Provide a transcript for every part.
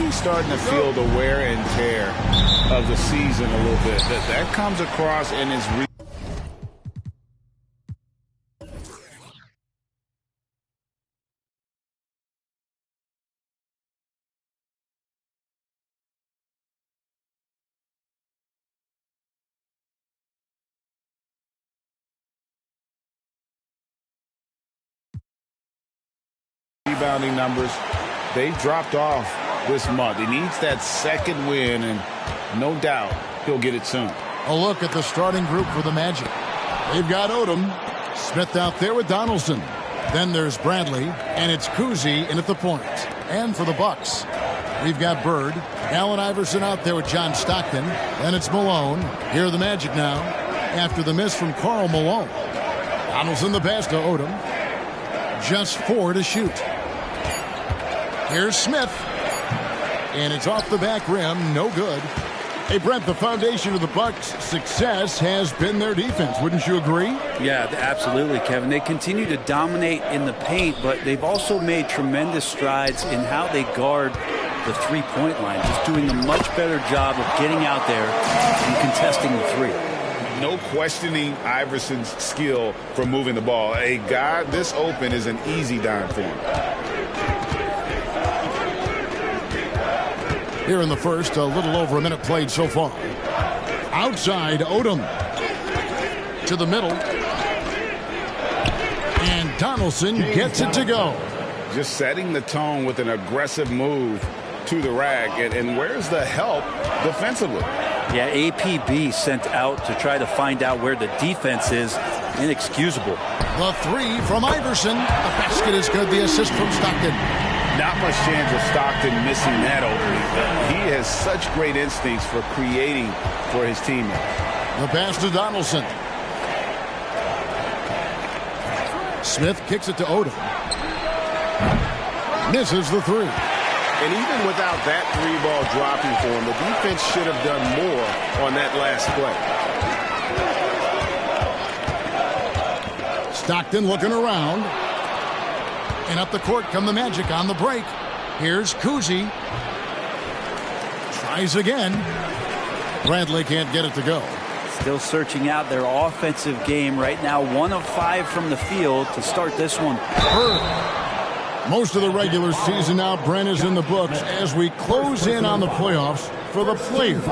he's starting to feel the wear and tear of the season a little bit. That comes across in his rebounding numbers. They've dropped off this month. He needs that second win, and no doubt he'll get it soon. A look at the starting group for the Magic. They've got Odom, Smith out there with Donaldson. Then there's Bradley, and it's Cousy in at the point. And for the Bucks, we've got Bird, Allen Iverson out there with John Stockton. Then it's Malone. Here are the Magic now after the miss from Karl Malone. Donaldson the pass to Odom. Just 4 to shoot. Here's Smith. And it's off the back rim. No good. Hey, Brent, the foundation of the Bucks' success has been their defense. Wouldn't you agree? Yeah, absolutely, Kevin. They continue to dominate in the paint, but they've also made tremendous strides in how they guard the three-point line. Just doing a much better job of getting out there and contesting the three. No questioning Iverson's skill for moving the ball. A guy this open is an easy dime for him. Here in the first, a little over a minute played so far. Outside, Odom. To the middle. And Donaldson gets it to go. Just setting the tone with an aggressive move to the rack. And where's the help defensively? Yeah, APB sent out to try to find out where the defense is. Inexcusable. The three from Iverson. The basket is good. The assist from Stockton. Not much chance of Stockton missing that opening. He has such great instincts for creating for his teammates. The pass to Donaldson. Smith kicks it to Odom. Misses the three. And even without that three ball dropping for him, the defense should have done more on that last play. Stockton looking around. And up the court come the Magic on the break. Here's Cousy. Tries again. Bradley can't get it to go. Still searching out their offensive game right now. 1 of 5 from the field to start this one. Most of the regular season now, Brent, is in the books as we close in on the playoffs for the players.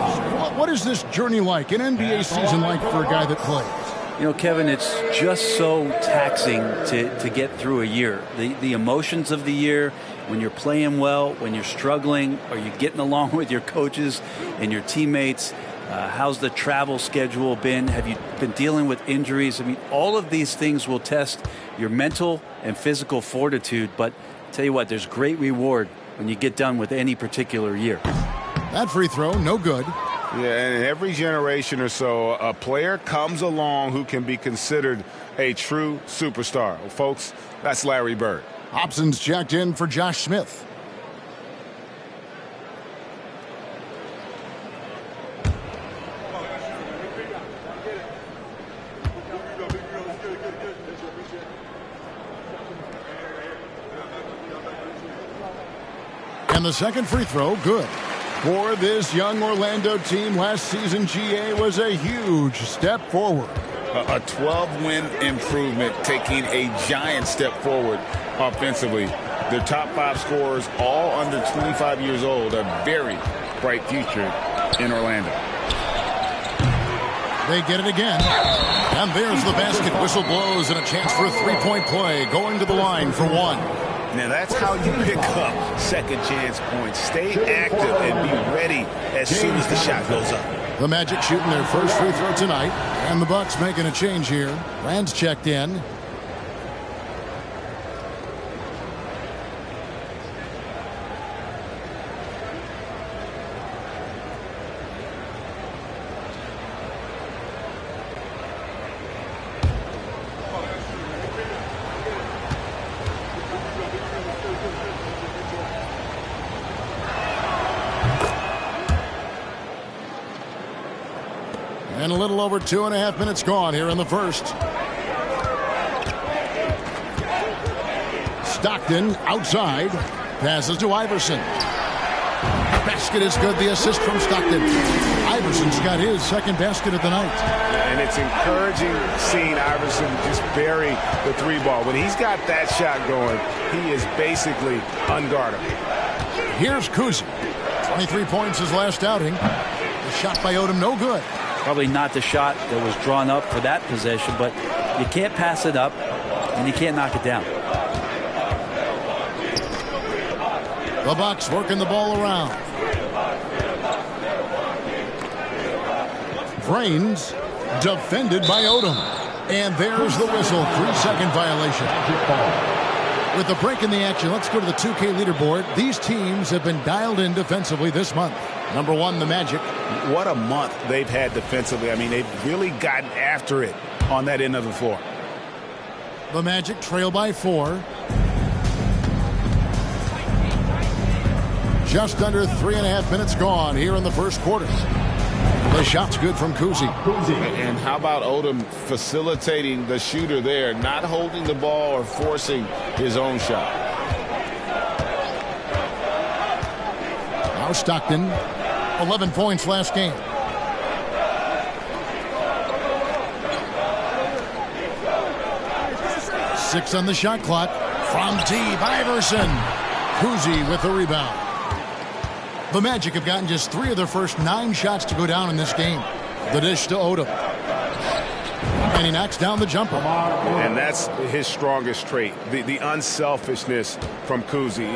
What is this journey like, an NBA season like for a guy that plays? You know, Kevin, it's just so taxing to get through a year. The emotions of the year, when you're playing well, when you're struggling, are you getting along with your coaches and your teammates? How's the travel schedule been? Have you been dealing with injuries? I mean, all of these things will test your mental and physical fortitude. But I'll tell you what, there's great reward when you get done with any particular year. That free throw, no good. Yeah, and every generation or so, a player comes along who can be considered a true superstar. Well, folks, that's Larry Bird. Hobson's checked in for Josh Smith. And the second free throw, good. For this young Orlando team, last season GA was a huge step forward. A 12-win improvement, taking a giant step forward offensively. Their top 5 scorers, all under 25 years old, a very bright future in Orlando. They get it again. And there's the basket. Whistle blows and a chance for a three-point play. Going to the line for one. Now that's how you pick up second chance points. Stay active and be ready as soon as the shot goes up. The Magic shooting their first free throw tonight. And the Bucks making a change here. Rand's checked in. And a little over 2.5 minutes gone here in the first. Stockton outside. Passes to Iverson. basket is good. The assist from Stockton. Iverson's got his second basket of the night. And it's encouraging seeing Iverson just bury the three ball. When he's got that shot going, he is basically unguardable. Here's Cousy. 23 points his last outing. The shot by Odom, no good. Probably not the shot that was drawn up for that possession, but you can't pass it up, and you can't knock it down. The Bucks working the ball around. Vrains defended by Odom. And there's the whistle. 3-second violation. With the break in the action, let's go to the 2K leaderboard. These teams have been dialed in defensively this month. Number 1, the Magic. What a month they've had defensively. I mean, they've really gotten after it on that end of the floor. The Magic trail by 4. Just under 3.5 minutes gone here in the first quarter. The shot's good from Cousy. And how about Odom facilitating the shooter there, not holding the ball or forcing his own shot. Now Stockton, 11 points last game. Six on the shot clock. From deep, Iverson. Cousy with the rebound. The Magic have gotten just 3 of their first 9 shots to go down in this game. The dish to Odom. And he knocks down the jumper. And that's his strongest trait, the unselfishness from Cousy.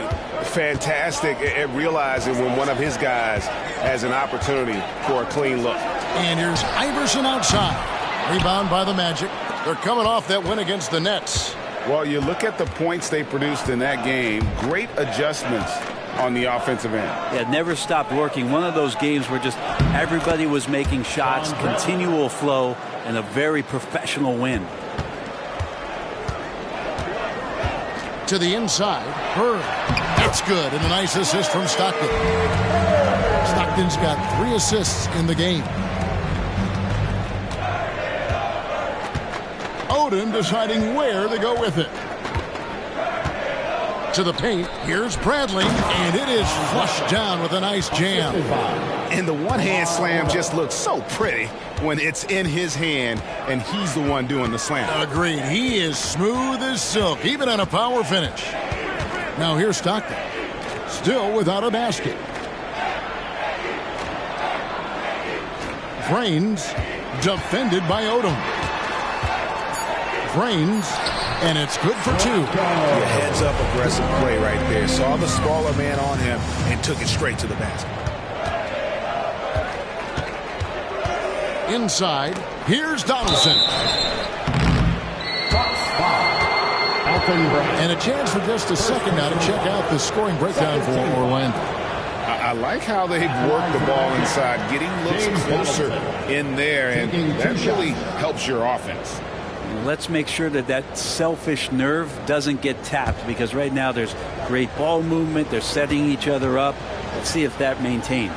Fantastic at realizing when one of his guys has an opportunity for a clean look. And here's Iverson outside. Rebound by the Magic. They're coming off that win against the Nets. Well, you look at the points they produced in that game. Great adjustments on the offensive end. Yeah, never stopped working. One of those games where just everybody was making shots, continual flow, and a very professional win. To the inside, Bird. That's good, and a nice assist from Stockton. Stockton's got 3 assists in the game. Odom deciding where to go with it. To the paint, here's Bradley, and it is flushed down with a nice jam. And the one-hand slam just looks so pretty when it's in his hand and he's the one doing the slam. Agreed. He is smooth as silk, even on a power finish. Now here's Stockton, still without a basket. Vrains defended by Odom. Vrains, and it's good for 2. Your heads-up aggressive play right there. Saw the smaller man on him and took it straight to the basket. Inside, here's Donaldson. And a chance for just a second now to check out the scoring breakdown for Orlando. I like how they've worked the ball inside, getting looks closer in there, and that really helps your offense. Let's make sure that that selfish nerve doesn't get tapped, because right now there's great ball movement. They're setting each other up. Let's see if that maintains.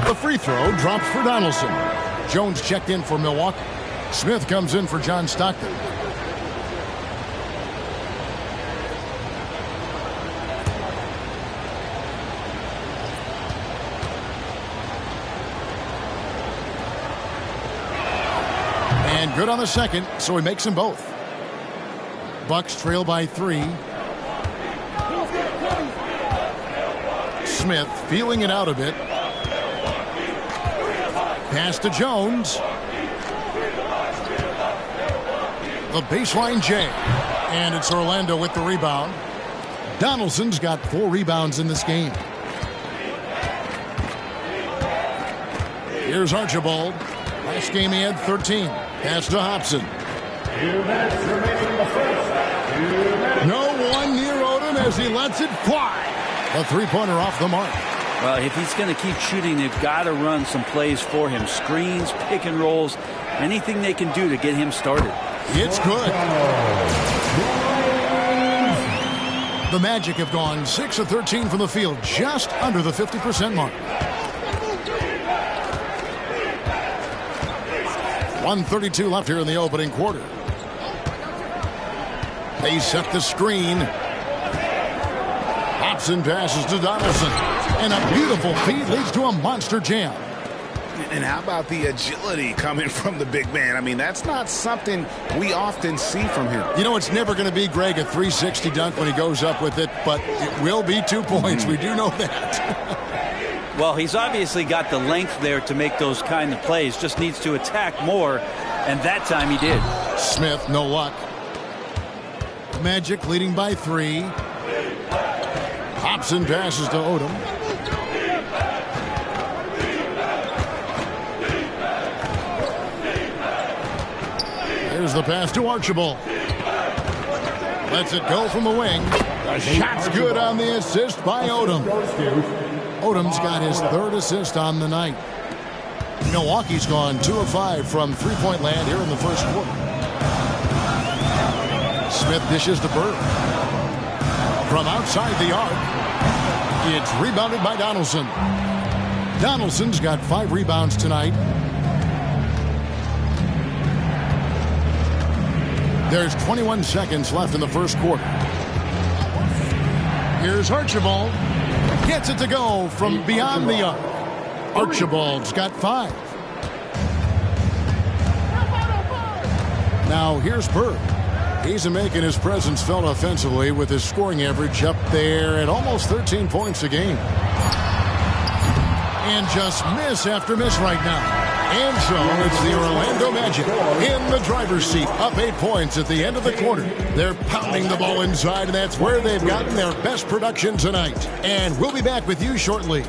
The free throw drops for Donaldson. Jones checked in for Milwaukee. Smith comes in for John Stockton. And good on the second, so he makes them both. Bucks trail by 3. Smith feeling it out a bit. Pass to Jones. The baseline J. And it's Orlando with the rebound. Donaldson's got 4 rebounds in this game. Here's Archibald. Last game he had 13. Pass to Hobson. No one near Odom as he lets it fly. A three-pointer off the mark. Well, if he's going to keep shooting, they've got to run some plays for him. Screens, pick and rolls, anything they can do to get him started. It's good. The Magic have gone 6 of 13 from the field, just under the 50% mark. 1:32 left here in the opening quarter. They set the screen. Hobson passes to Donaldson. And a beautiful feed leads to a monster jam. And how about the agility coming from the big man? I mean, that's not something we often see from him. You know, it's never going to be, Greg, a 360 dunk when he goes up with it, but it will be 2 points. We do know that. Well, he's obviously got the length there to make those kind of plays. Just needs to attack more, and that time he did. Smith, no luck. Magic leading by 3. Hobson passes to Odom. Here's the pass to Archibald. Lets it go from the wing. The shot's good on the assist by Odom. Odom's got his 3rd assist on the night. Milwaukee's gone 2 of 5 from three-point land here in the first quarter. Smith dishes to Bird. From outside the arc, it's rebounded by Donaldson. Donaldson's got 5 rebounds tonight. There's 21 seconds left in the first quarter. Here's Archibald. Gets it to go from beyond the arc. Archibald's got 5. Now here's Bird. He's making his presence felt offensively with his scoring average up there at almost 13 points a game. And just miss after miss right now. And so it's the Orlando Magic in the driver's seat, up 8 points at the end of the quarter. They're pounding the ball inside, and that's where they've gotten their best production tonight. And we'll be back with you shortly.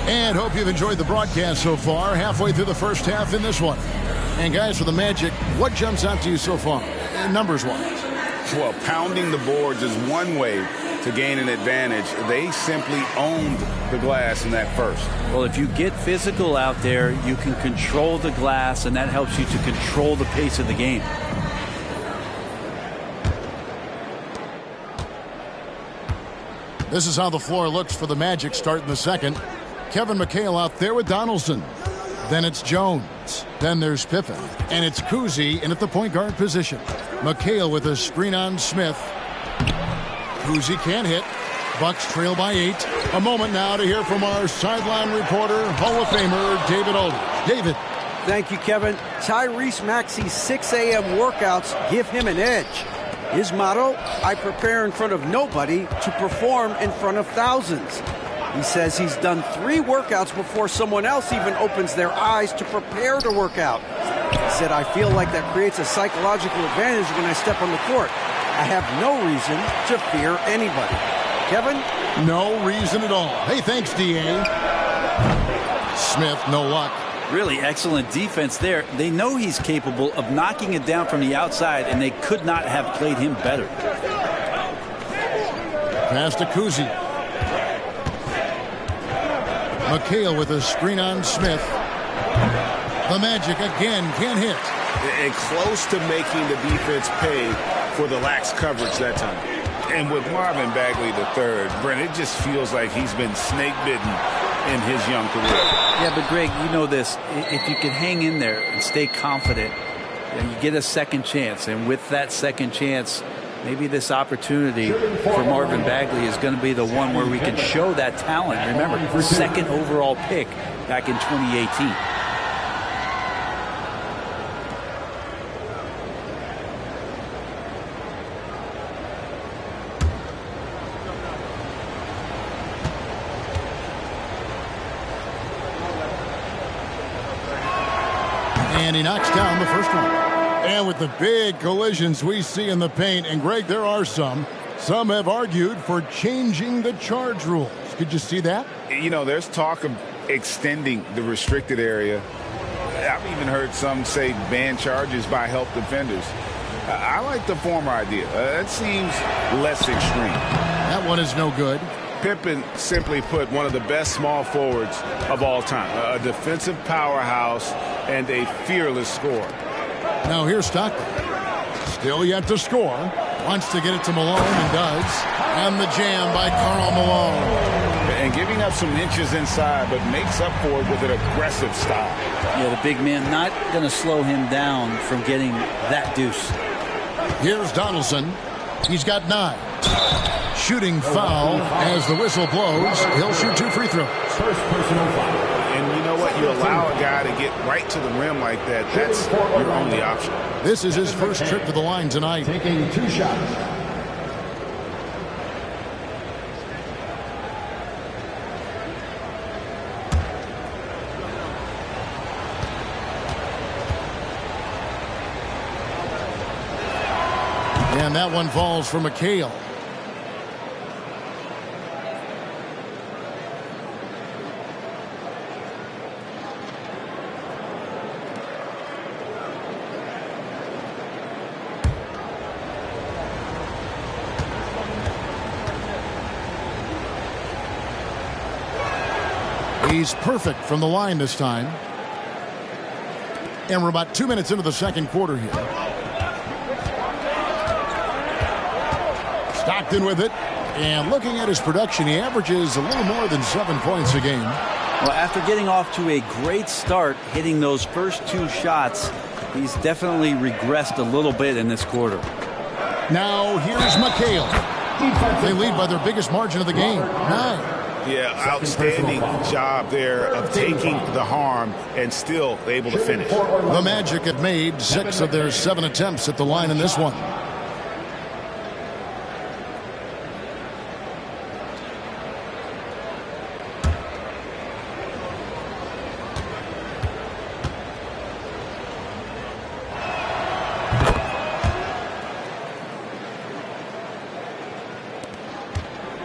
And hope you've enjoyed the broadcast so far, halfway through the first half in this one. And guys, for the Magic, what jumps out to you so far, numbers-wise? Well, pounding the boards is one way to gain an advantage. They simply owned the glass in that first. Well, if you get physical out there, you can control the glass, and that helps you to control the pace of the game. This is how the floor looks for the Magic starting the second. Kevin McHale out there with Donaldson. Then it's Jones. Then there's Pippen. And it's Cousy in at the point guard position. McHale with a screen on Smith. Cousy can't hit. Bucks trail by 8. A moment now to hear from our sideline reporter, Hall of Famer David Aldridge. David. Thank you, Kevin. Tyrese Maxey's 6 a.m. workouts give him an edge. His motto, I prepare in front of nobody to perform in front of thousands. He says he's done 3 workouts before someone else even opens their eyes to prepare to work out. He said, I feel like that creates a psychological advantage when I step on the court. I have no reason to fear anybody. Kevin? No reason at all. Hey, thanks, D.A. Smith, no luck. Really excellent defense there. They know he's capable of knocking it down from the outside, and they could not have played him better. Pass to Cousy. McHale with a screen on Smith. The Magic again can't hit. And close to making the defense pay for the lax coverage that time. And with Marvin Bagley III, Brent, it just feels like he's been snake-bitten in his young career. Yeah, but Greg, you know this. If you can hang in there and stay confident, you get a second chance. And with that second chance, maybe this opportunity for Marvin Bagley is going to be the one where we can show that talent. Remember, second overall pick back in 2018. And he knocks down the first one. And with the big collisions we see in the paint, and Greg, there are some have argued for changing the charge rules. Could you see that? You know, there's talk of extending the restricted area. I've even heard some say ban charges by help defenders. I like the former idea. It seems less extreme. That one is no good. Pippen, simply put, one of the best small forwards of all time. A defensive powerhouse and a fearless scorer. Now here's Stockton. Still yet to score. Wants to get it to Malone and does. And the jam by Karl Malone. And giving up some inches inside, but makes up for it with an aggressive style. Yeah, the big man not going to slow him down from getting that deuce. Here's Donaldson. He's got 9. Shooting foul as the whistle blows. He'll shoot 2 free throws. First personal foul. And you know what? You allow a guy to get right to the rim like that. That's your only option. This is his first trip to the line tonight. Taking 2 shots. And that one falls for McHale. He's perfect from the line this time. And we're about 2 minutes into the second quarter here. Stockton with it. And looking at his production, he averages a little more than 7 points a game. Well, after getting off to a great start, hitting those first 2 shots, he's definitely regressed a little bit in this quarter. Now here's McHale. They lead by their biggest margin of the game, 9. Yeah, outstanding job there of taking the harm and still able to finish. The Magic have made 6 of their 7 attempts at the line in this one.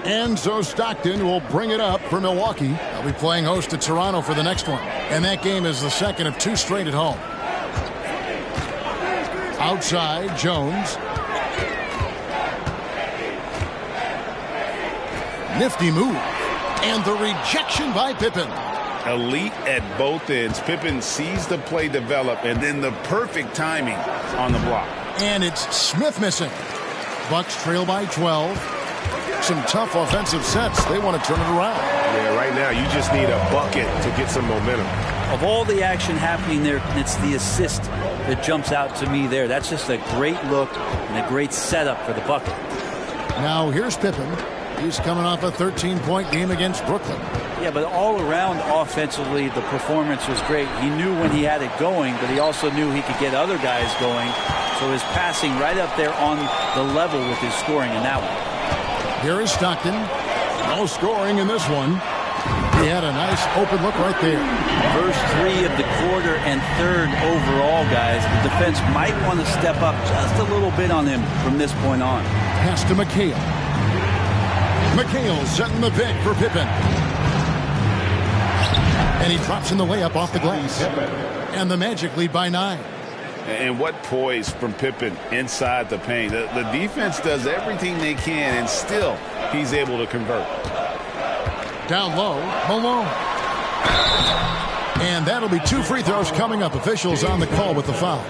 And so Stockton will bring it up for Milwaukee. They'll be playing host to Toronto for the next one. And that game is the second of 2 straight at home. Outside, Jones. Nifty move. And the rejection by Pippen. Elite at both ends. Pippen sees the play develop and then the perfect timing on the block. And it's Smith missing. Bucks trail by 12. Some tough offensive sets. They want to turn it around. Yeah, right now you just need a bucket to get some momentum. Of all the action happening there, it's the assist that jumps out to me there. That's just a great look and a great setup for the bucket. Now here's Pippen. He's coming off a 13-point game against Brooklyn. Yeah, but all around offensively, the performance was great. He knew when he had it going, but he also knew he could get other guys going. So his passing right up there on the level with his scoring in that one. Here is Stockton. No scoring in this one. He had a nice open look right there. First 3 of the quarter and 3rd overall, guys. The defense might want to step up just a little bit on him from this point on. Pass to McHale. McHale setting the pick for Pippen. And he drops in the layup off the glass. And the Magic lead by 9. And what poise from Pippen inside the paint. The defense does everything they can, and still he's able to convert. Down low, Malone. And that'll be 2 free throws coming up. Officials on the call with the foul.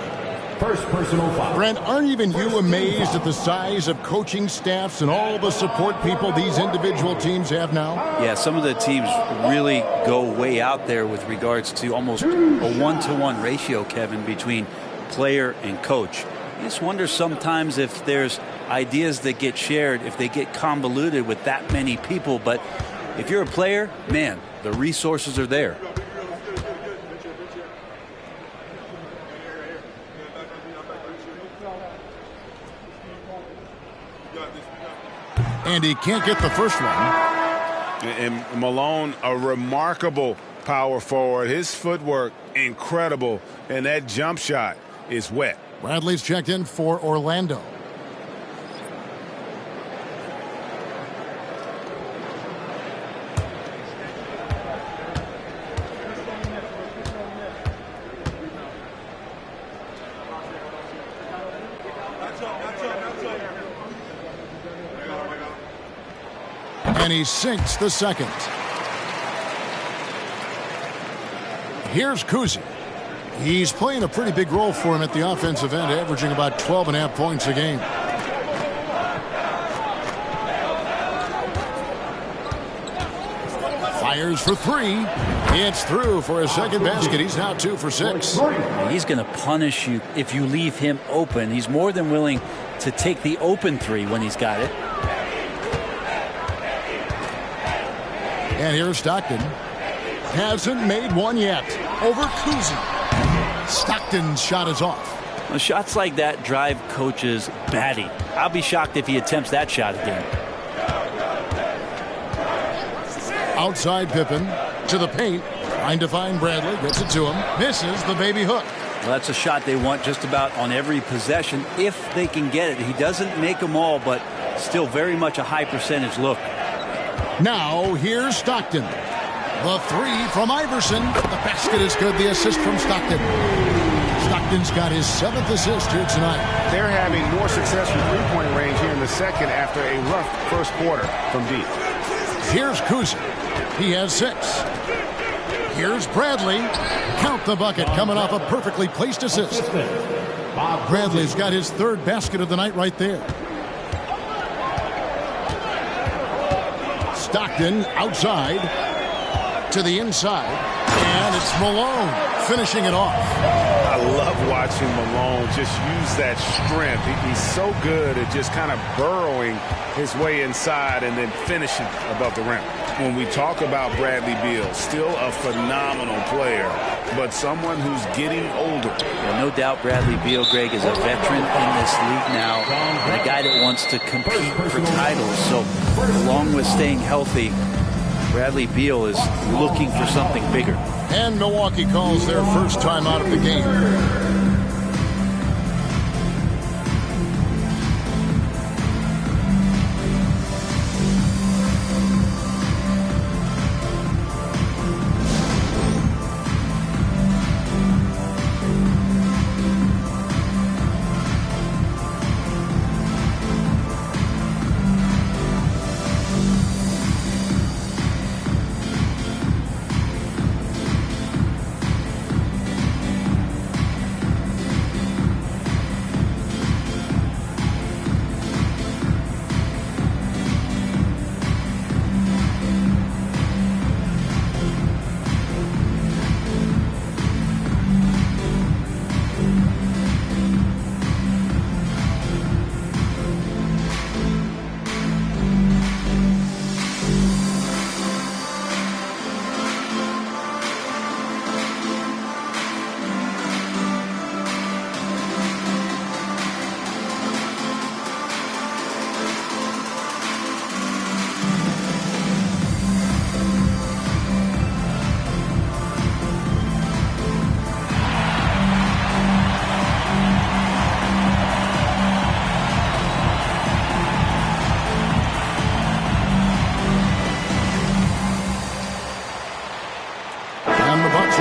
First personal foul. Brent, aren't even you amazed at the size of coaching staffs and all the support people these individual teams have now? Yeah, some of the teams really go way out there with regards to almost a 1-to-1 ratio, Kevin, between player and coach. I just wonder sometimes if there's ideas that get shared, if they get convoluted with that many people. But if you're a player, man, the resources are there. And he can't get the first one. And Malone, a remarkable power forward. His footwork, incredible. And that jump shot is wet. Bradley's checked in for Orlando. And he sinks the second. Here's Kuzi. He's playing a pretty big role for him at the offensive end, averaging about 12.5 points a game. Fires for three. It's through for his second basket. He's now 2 for 6. He's going to punish you if you leave him open. He's more than willing to take the open three when he's got it. And here's Stockton. Hasn't made one yet. Over Kuzi. Stockton's shot is off. Well, shots like that drive coaches batty. I'll be shocked if he attempts that shot again. Outside Pippen to the paint. Trying to find Bradley. Gets it to him. Misses the baby hook. Well, that's a shot they want just about on every possession if they can get it. He doesn't make them all, but still very much a high percentage look. Now here's Stockton. The three from Iverson. The basket is good. The assist from Stockton. Stockton's got his 7th assist here tonight. They're having more success from three-point range here in the second after a rough first quarter from deep. Here's Kuzi. He has 6. Here's Bradley. Count the bucket coming off a perfectly placed assist. Bradley's got his 3rd basket of the night right there. Stockton outside to the inside. And it's Malone finishing it off. I love watching Malone just use that strength. He's so good at just kind of burrowing his way inside and then finishing above the rim. When we talk about Bradley Beal, still a phenomenal player, but someone who's getting older. Well, no doubt Bradley Beal, Greg, is a veteran in this league now and a guy that wants to compete for titles. So along with staying healthy, Bradley Beal is looking for something bigger. And Milwaukee calls their first time out of the game.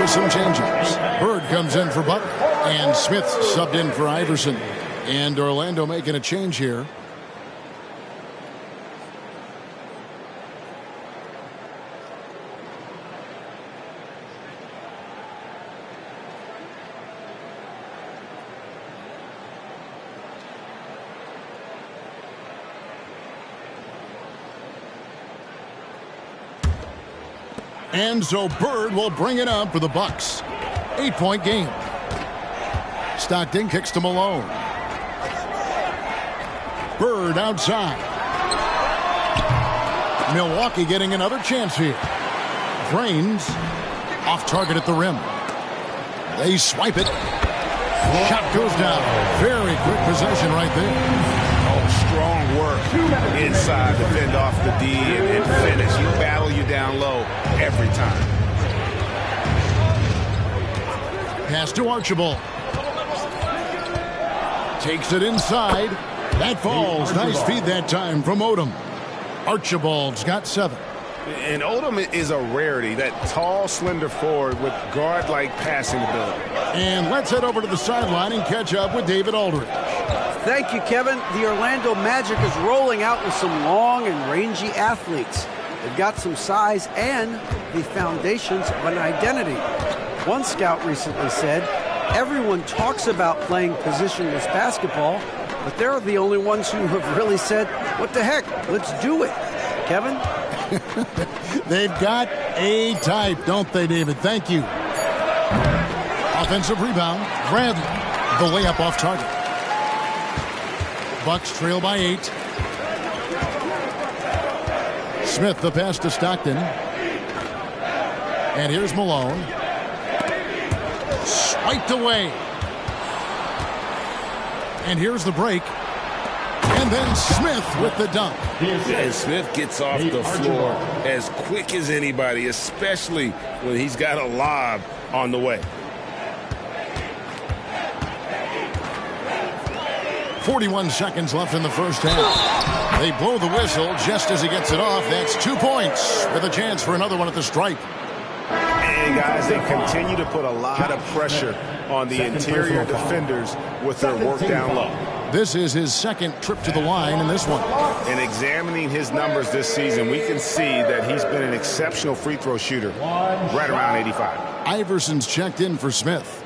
Some changes. Bird comes in for Butler, and Smith subbed in for Iverson. And Orlando making a change here. And so Bird will bring it up for the Bucks. 8-point game. Stockton kicks to Malone. Bird outside. Milwaukee getting another chance here. Drains. Off target at the rim. They swipe it. Shot goes down. Very quick possession right there. Strong work inside to fend off the D and finish. He'll battle you down low every time. Pass to Archibald. Takes it inside. That falls. Nice feed that time from Odom. Archibald's got 7. And Odom is a rarity, that tall, slender forward with guard-like passing ability. And let's head over to the sideline and catch up with David Aldridge. Thank you, Kevin. The Orlando Magic is rolling out with some long and rangy athletes. They've got some size and the foundations of an identity. One scout recently said, everyone talks about playing positionless basketball, but they're the only ones who have really said, what the heck, let's do it. Kevin? They've got a type, don't they, David? Thank you. Offensive rebound. Bradley. The layup off target. Bucks trail by 8. Smith, the pass to Stockton. And here's Malone. Swiped away. And here's the break. And then Smith with the dunk. And Smith gets off the floor as quick as anybody, especially when he's got a lob on the way. 41 seconds left in the first half. They blow the whistle just as he gets it off. That's 2 points with a chance for another one at the stripe. And guys, they continue to put a lot of pressure on the interior defenders with their work down low. This is his second trip to the line in this one. And examining his numbers this season, we can see that he's been an exceptional free throw shooter, right around 85. Iverson's checked in for Smith.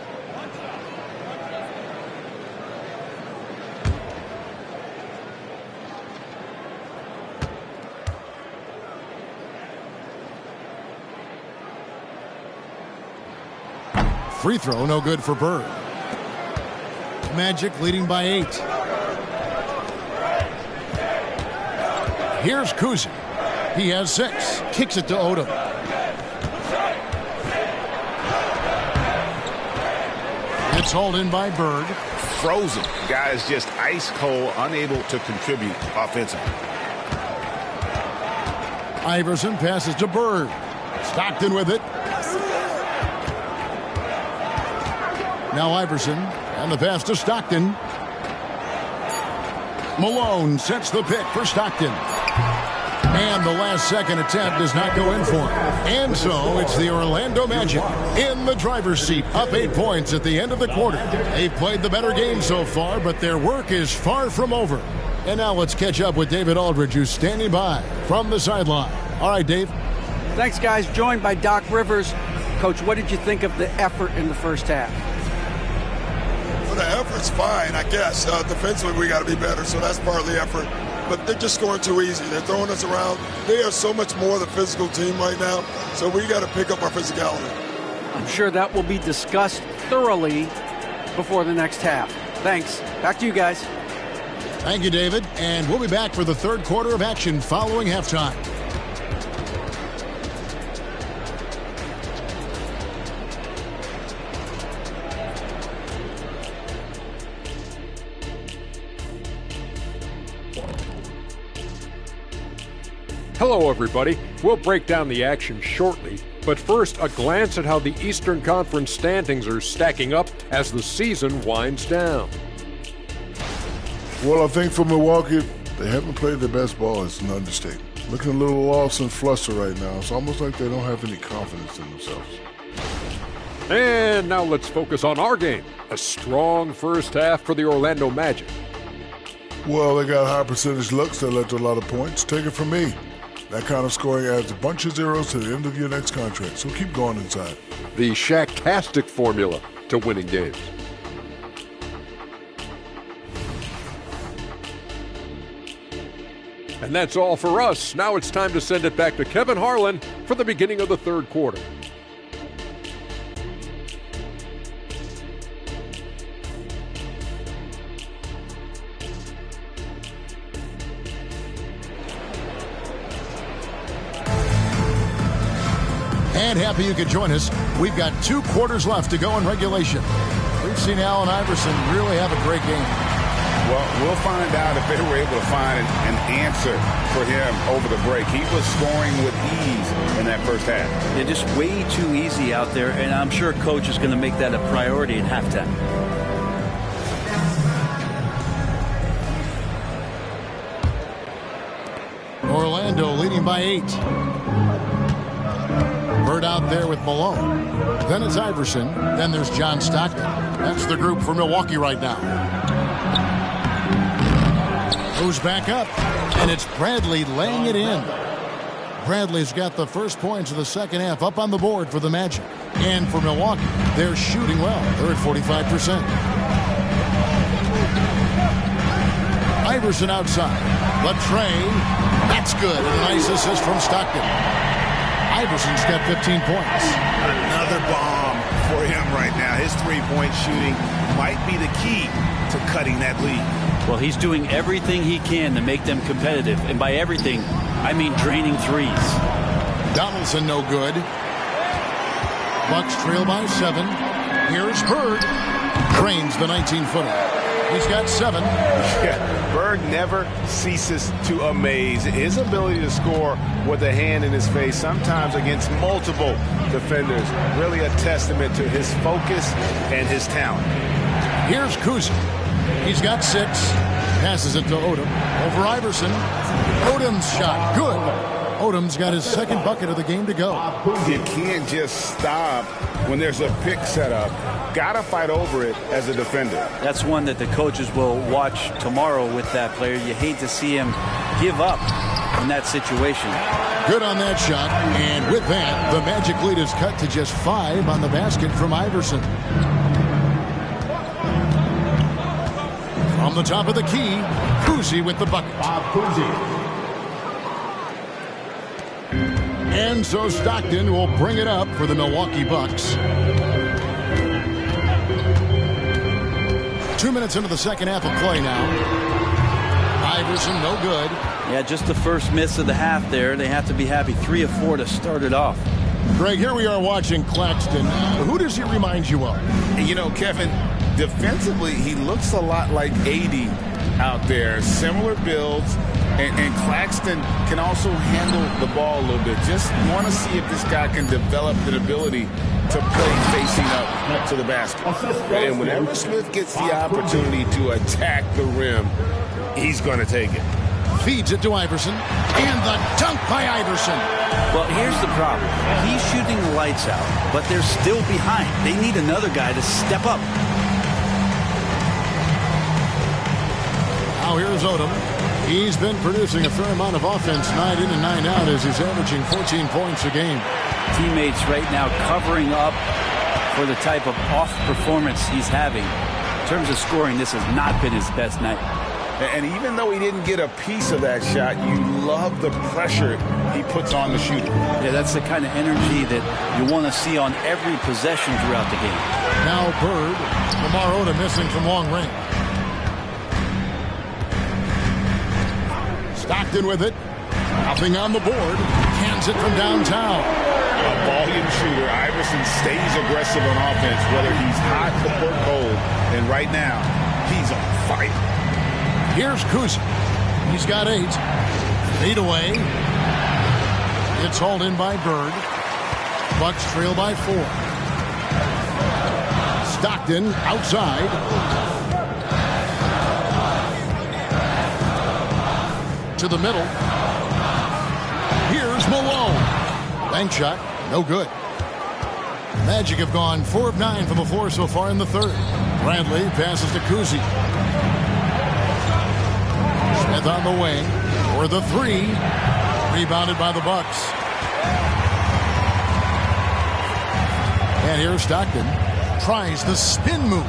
Free throw, no good for Bird. Magic leading by 8. Here's Kuzi. He has 6. Kicks it to Odom. It's hauled in by Bird. Frozen. Guys just ice cold, unable to contribute offensively. Iverson passes to Bird. Stockton with it. Now Iverson, and the pass to Stockton. Malone sets the pick for Stockton. And the last second attempt does not go in for him. And so it's the Orlando Magic in the driver's seat, up 8 points at the end of the quarter. They've played the better game so far, but their work is far from over. And now let's catch up with David Aldridge, who's standing by from the sideline. All right, Dave. Thanks, guys. Joined by Doc Rivers. Coach, what did you think of the effort in the first half? The effort's fine, I guess. Defensively, we got to be better, so that's part of the effort. But they're just scoring too easy. They're throwing us around. They are so much more the physical team right now, so we got to pick up our physicality. I'm sure that will be discussed thoroughly before the next half. Thanks. Back to you guys. Thank you, David. And we'll be back for the third quarter of action following halftime. Hello, everybody. We'll break down the action shortly, but first, a glance at how the Eastern Conference standings are stacking up as the season winds down. Well, I think for Milwaukee, they haven't played their best ball. It's an understatement. Looking a little lost and flustered right now. It's almost like they don't have any confidence in themselves. And now let's focus on our game. A strong first half for the Orlando Magic. Well, they got high percentage looks that led to a lot of points. Take it from me. That kind of scoring adds a bunch of zeros to the end of your next contract, so keep going inside. The Shaq-tastic formula to winning games. And that's all for us. Now it's time to send it back to Kevin Harlan for the beginning of the third quarter. And happy you could join us. We've got 2 quarters left to go in regulation. We've seen Allen Iverson really have a great game. Well, we'll find out if they were able to find an answer for him over the break. He was scoring with ease in that first half. They're just way too easy out there, and I'm sure Coach is going to make that a priority at halftime. Orlando leading by 8. Bird out there with Malone. Then it's Iverson. Then there's John Stockton. That's the group for Milwaukee right now. Goes back up, and it's Bradley laying it in. Bradley's got the first points of the second half up on the board for the Magic. And for Milwaukee, they're shooting well. They're at 45%. Iverson outside. Latrey, that's good. And a nice assist from Stockton. Iverson's got 15 points. Another bomb for him right now. His three-point shooting might be the key to cutting that lead. Well, he's doing everything he can to make them competitive. And by everything, I mean draining threes. Donaldson no good. Bucks trail by 7. Here's Bird. Drains the 19-footer. He's got 7. Yeah, Bird never ceases to amaze. His ability to score with a hand in his face, sometimes against multiple defenders, really a testament to his focus and his talent. Here's Kuzic. He's got 6. Passes it to Odom. Over Iverson. Odom's shot. Good. Odom's got his second bucket of the game to go. You can't just stop when there's a pick set up. Got to fight over it as a defender. That's one that the coaches will watch tomorrow with that player. You hate to see him give up in that situation. Good on that shot. And with that, the Magic lead is cut to just 5 on the basket from Iverson. From the top of the key, Kuzi with the bucket. And so Stockton will bring it up for the Milwaukee Bucks. 2 minutes into the second half of play now. Iverson no good. Yeah, just the first miss of the half there. They have to be happy. 3 of 4 to start it off. Greg, here we are watching Claxton. Who does he remind you of? You know, Kevin, defensively, he looks a lot like AD out there. Similar builds. And Claxton can also handle the ball a little bit. Just want to see if this guy can develop the ability to play facing up to the basket. And whenever Smith gets the opportunity to attack the rim, he's going to take it. Feeds it to Iverson. And the dunk by Iverson. Well, here's the problem. He's shooting the lights out, but they're still behind. They need another guy to step up. Now here's Odom. He's been producing a fair amount of offense night in and night out as he's averaging 14 points a game. Teammates right now covering up for the type of off performance he's having. In terms of scoring, this has not been his best night. And even though he didn't get a piece of that shot, you love the pressure he puts on the shooter. Yeah, that's the kind of energy that you want to see on every possession throughout the game. Now Bird. Lamar Odom missing from long range. Stockton with it. Nothing on the board. Hands it from downtown. A volume shooter. Iverson stays aggressive on offense, whether he's hot or cold. And right now, he's on fire. Here's Kuzic. He's got 8. 8 away. It's hauled in by Bird. Bucks trail by 4. Stockton outside. To the middle. Here's Malone. Bank shot. No good. Magic have gone 4 of 9 from the floor so far in the third. Bradley passes to Kuzic. Smith on the wing for the 3. Rebounded by the Bucks. And here's Stockton. Tries the spin move.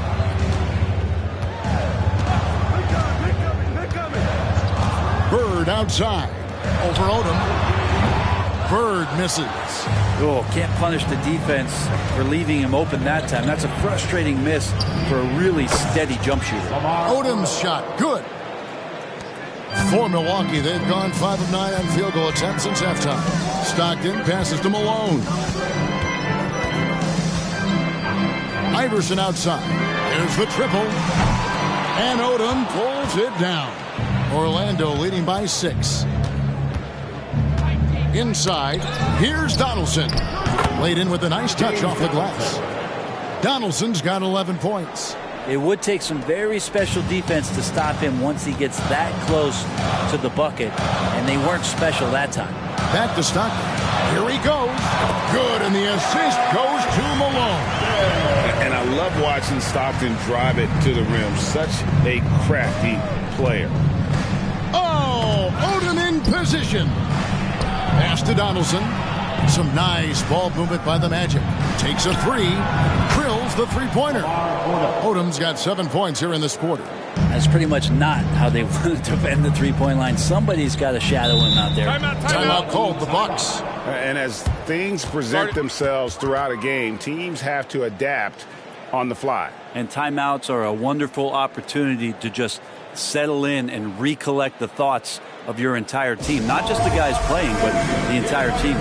Bird outside. Over Odom. Bird misses. Oh, can't punish the defense for leaving him open that time. That's a frustrating miss for a really steady jump shooter. Odom's shot. Good. For Milwaukee, they've gone 5 of 9 on field goal attempts since halftime. Stockton passes to Malone. Iverson outside. There's the triple. And Odom pulls it down. Orlando leading by 6. Inside, here's Donaldson. Laid in with a nice touch off the glass. Donaldson's got 11 points. It would take some very special defense to stop him once he gets that close to the bucket, and they weren't special that time. Back to Stockton. Here he goes. Good, and the assist goes to Malone. And I love watching Stockton drive it to the rim. Such a crafty player. Position. Pass to Donaldson. Some nice ball movement by the Magic. Takes a three. Drills the three-pointer. Odom's got 7 points here in this quarter. That's pretty much not how they want to defend the three-point line. Somebody's got to shadow him out there. Timeout called, the Bucks. And as things present themselves throughout a game, teams have to adapt on the fly. And timeouts are a wonderful opportunity to just settle in and recollect the thoughts of your entire team. Not just the guys playing, but the entire team.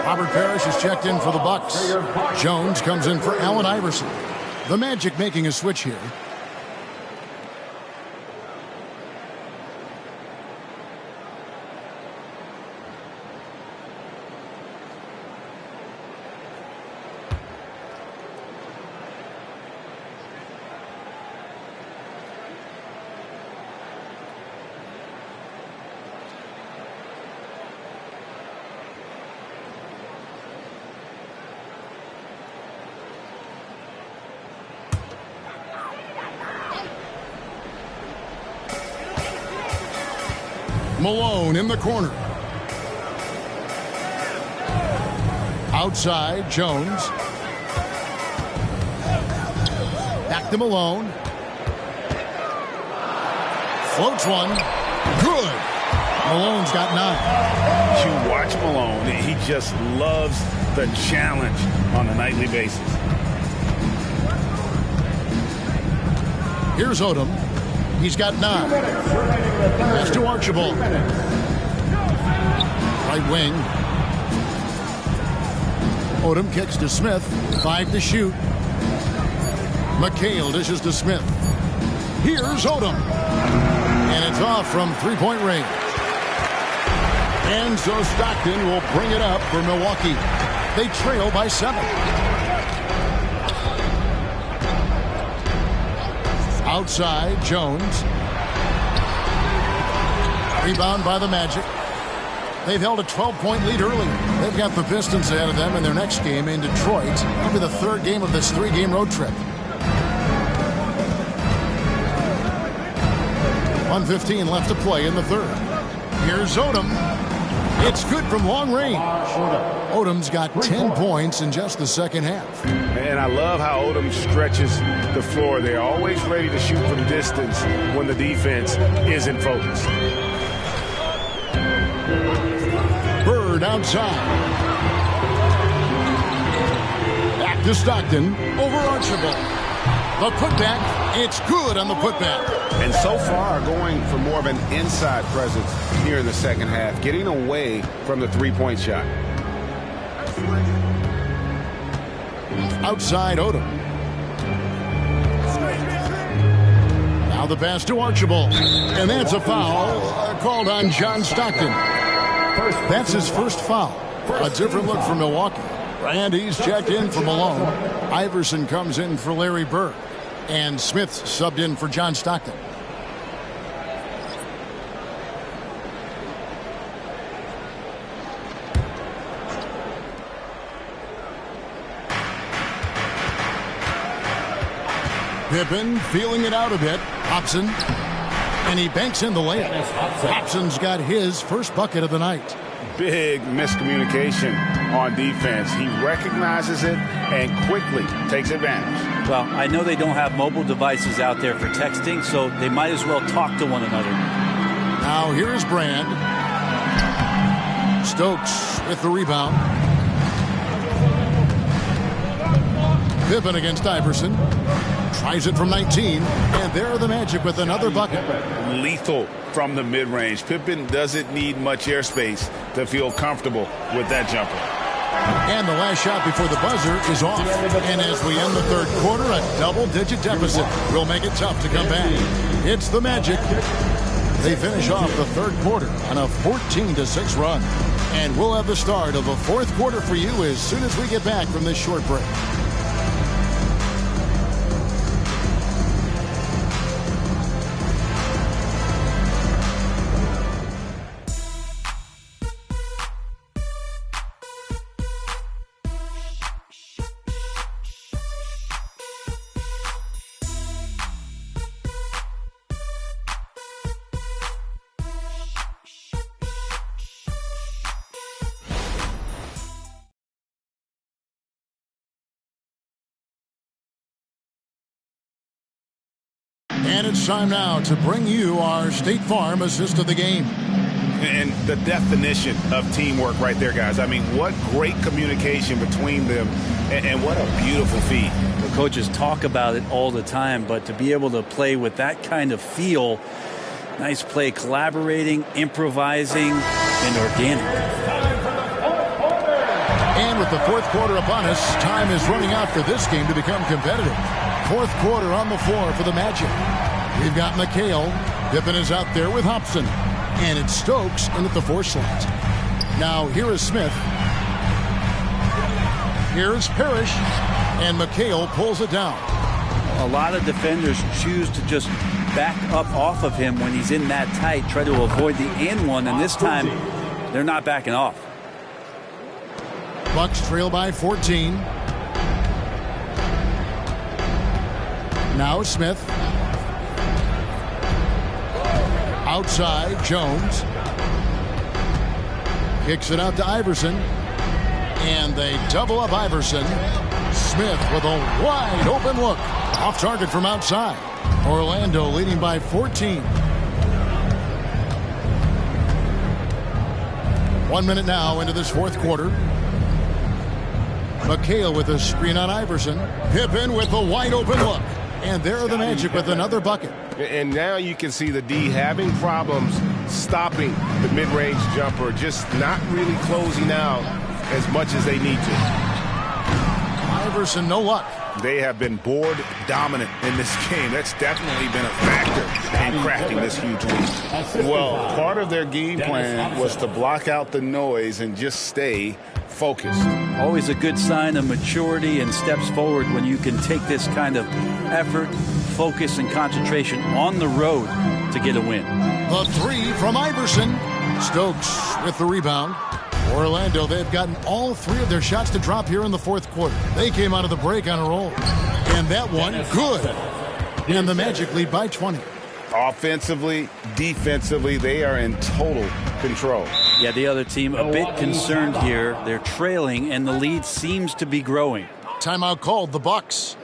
Robert Parrish is checked in for the Bucks. Jones comes in for Allen Iverson. The Magic making a switch here. Malone in the corner. Outside, Jones. Back to Malone. Floats one. Good. Malone's got 9. You watch Malone. He just loves the challenge on a nightly basis. Here's Odom. He's got 9. Pass to Archibald. Right wing. Odom kicks to Smith. 5 to shoot. McHale dishes to Smith. Here's Odom. And it's off from three-point range. And so Stockton will bring it up for Milwaukee. They trail by 7. Outside, Jones. Rebound by the Magic. They've held a 12-point lead early. They've got the Pistons ahead of them in their next game in Detroit. It'll be the 3rd game of this 3-game road trip. 1:15 left to play in the 3rd. Here's Odom. It's good from long range. Odom's got 10 points in just the second half. And I love how Odom stretches the floor. They're always ready to shoot from distance when the defense isn't focused. Bird outside. Back to Stockton. Over Archibald. The putback. It's good on the putback. And so far going for more of an inside presence here in the second half, getting away from the three-point shot. Outside Odom. Now the pass to Archibald. And that's a foul called on John Stockton. That's his first foul. A different look for Milwaukee. And he's checked in for Malone. Iverson comes in for Larry Bird. And Smith subbed in for John Stockton. Pippen feeling it out a bit. Hobson. And he banks in the layup. Hobson's got his first bucket of the night. big miscommunication on defense. He recognizes it and quickly takes advantage. Well, I know they don't have mobile devices out there for texting, so they might as well talk to one another. Now here's Brand. Stokes with the rebound. Pippen against Iverson. Tries it from 19, and there are the Magic with another bucket. Lethal from the mid-range. Pippen doesn't need much airspace to feel comfortable with that jumper. And the last shot before the buzzer is off. And as we end the third quarter, a double-digit deficit will make it tough to come back. It's the Magic. They finish off the third quarter on a 14-6 run. And we'll have the start of the fourth quarter for you as soon as we get back from this short break. And it's time now to bring you our State Farm assist of the game. And the definition of teamwork right there, guys. I mean, what great communication between them, and what a beautiful feat. The coaches talk about it all the time, but to be able to play with that kind of feel, nice play, collaborating, improvising, and organic. And with the fourth quarter upon us, time is running out for this game to become competitive. Fourth quarter on the floor for the Magic. We've got McHale. Pippen is out there with Hobson. And it's Stokes in at the 4 slot. Now here is Smith. Here's Parrish. And McHale pulls it down. A lot of defenders choose to just back up off of him when he's in that tight, try to avoid the and one, and this time they're not backing off. Bucks trail by 14. Now Smith. Outside, Jones. Kicks it out to Iverson. And they double up Iverson. Smith with a wide open look. Off target from outside. Orlando leading by 14. 1 minute now into this fourth quarter. McHale with a screen on Iverson. Pippen with a wide open look. And there are the Magic with another bucket. And now you can see the D having problems stopping the mid-range jumper, just not really closing out as much as they need to. Iverson, no luck. They have been board dominant in this game. That's definitely been a factor in crafting this huge lead. Well, part of their game plan was to block out the noise and just stay focused. Always a good sign of maturity and steps forward when you can take this kind of effort, focus, and concentration on the road to get a win. The 3 from Iverson. Stokes with the rebound. Orlando, they've gotten all 3 of their shots to drop here in the fourth quarter. They came out of the break on a roll. And that one, good. And the Magic lead by 20. Offensively, defensively, they are in total control. Yeah, the other team a bit concerned here. They're trailing, and the lead seems to be growing. Timeout called, the Bucks.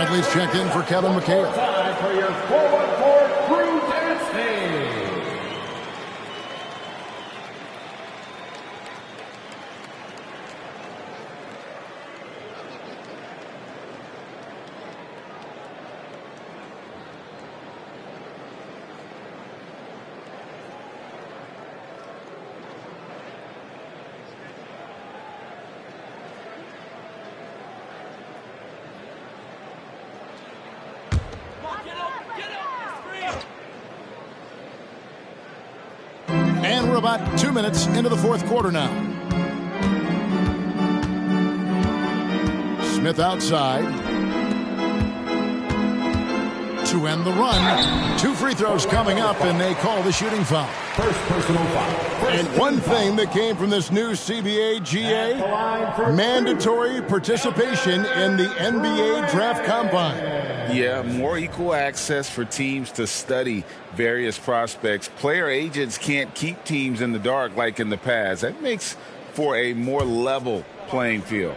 Bradley's checked in for Kevin McHale. Time for your 414 crew dance day. And we're about 2 minutes into the fourth quarter now. Smith outside to end the run. 2 free throws coming up, and they call the shooting foul. First personal foul. And one thing that came from this new CBA GA, mandatory participation in the NBA Draft Combine. Yeah, more equal access for teams to study various prospects. Player agents can't keep teams in the dark like in the past. That makes for a more level playing field.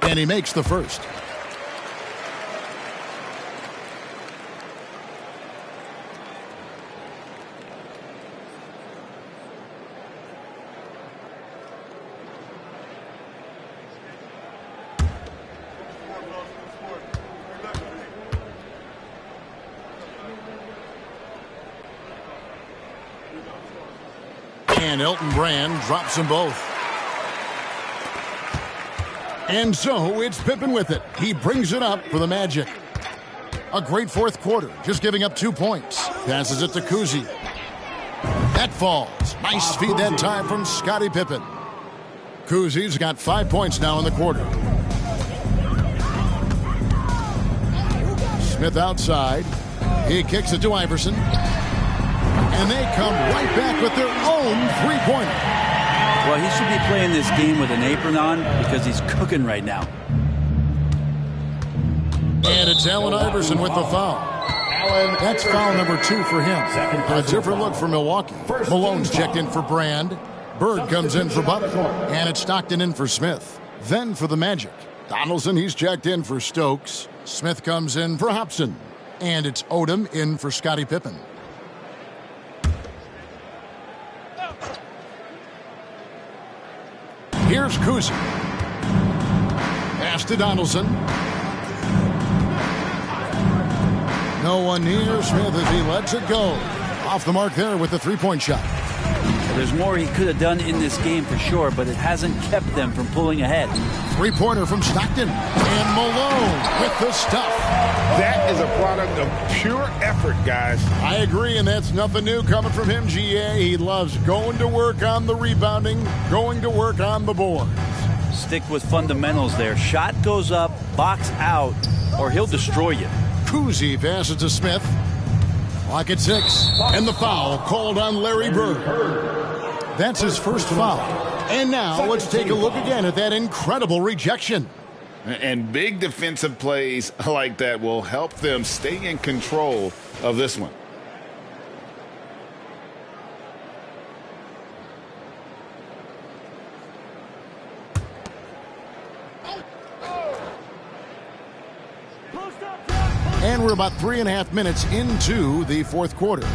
And he makes the first. And Elton Brand drops them both. And so it's Pippen with it. He brings it up for the Magic. A great fourth quarter, just giving up 2 points. Passes it to Cousy. That falls. Nice feed that time from Scottie Pippen. Cousy's got 5 points now in the quarter. Smith outside. He kicks it to Iverson. And they come right back with their own three-pointer. Well, he should be playing this game with an apron on because he's cooking right now. And it's Allen Iverson with the foul. That's foul number 2 for him. A different look for Milwaukee. Malone's checked in for Brand. Bird comes in for Butler. And it's Stockton in for Smith. Then for the Magic, Donaldson, he's checked in for Stokes. Smith comes in for Hobson. And it's Odom in for Scottie Pippen. Here's Cousy. Pass to Donaldson. No one near Smith as he lets it go. Off the mark there with the three-point shot. Well, there's more he could have done in this game for sure, but it hasn't kept them from pulling ahead. Three-pointer from Stockton. And Malone with the stuff. That is a product of pure effort, guys. I agree, and that's nothing new coming from him, GA. He loves going to work on the rebounding, going to work on the boards. Stick with fundamentals there. Shot goes up, box out, or he'll destroy you. Cousy passes to Smith. Clock at 6. And the foul called on Larry Bird. That's his first foul. And now let's take a look again at that incredible rejection. And big defensive plays like that will help them stay in control of this one. And we're about 3.5 minutes into the fourth quarter.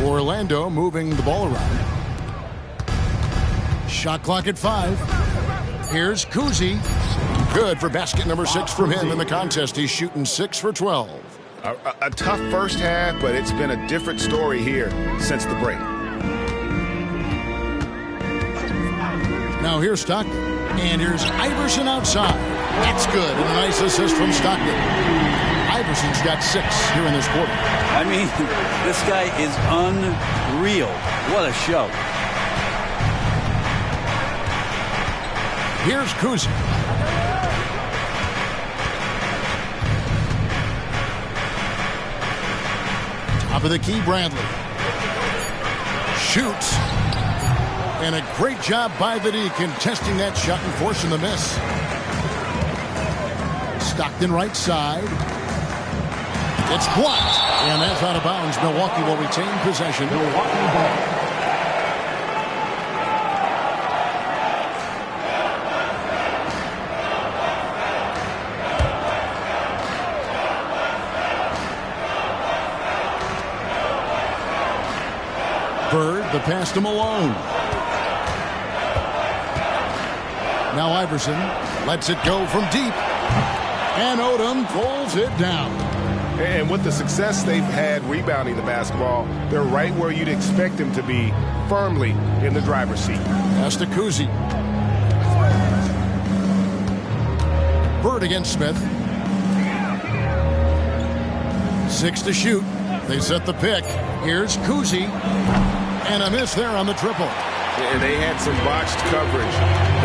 Orlando moving the ball around. Shot clock at 5. Here's Cousy. Good for basket number 6 from him in the contest. He's shooting 6 for 12. A tough first half, but it's been a different story here since the break. Now here's Stockton. And here's Iverson outside. That's good. And a nice assist from Stockton. Iverson's got 6 here in this quarter. I mean, this guy is unreal. What a show. Here's Cousy. Top of the key, Bradley. Shoots. And a great job by the D contesting that shot and forcing the miss. Stockton right side. It's blocked. And that's out of bounds. Milwaukee will retain possession. the pass to Malone. Now Iverson lets it go from deep. And Odom pulls it down. And with the success they've had rebounding the basketball, they're right where you'd expect them to be, firmly in the driver's seat. Pass to Kuzi. Bird against Smith. 6 to shoot. They set the pick. Here's Kuzi. And a miss there on the triple. And they had some botched coverage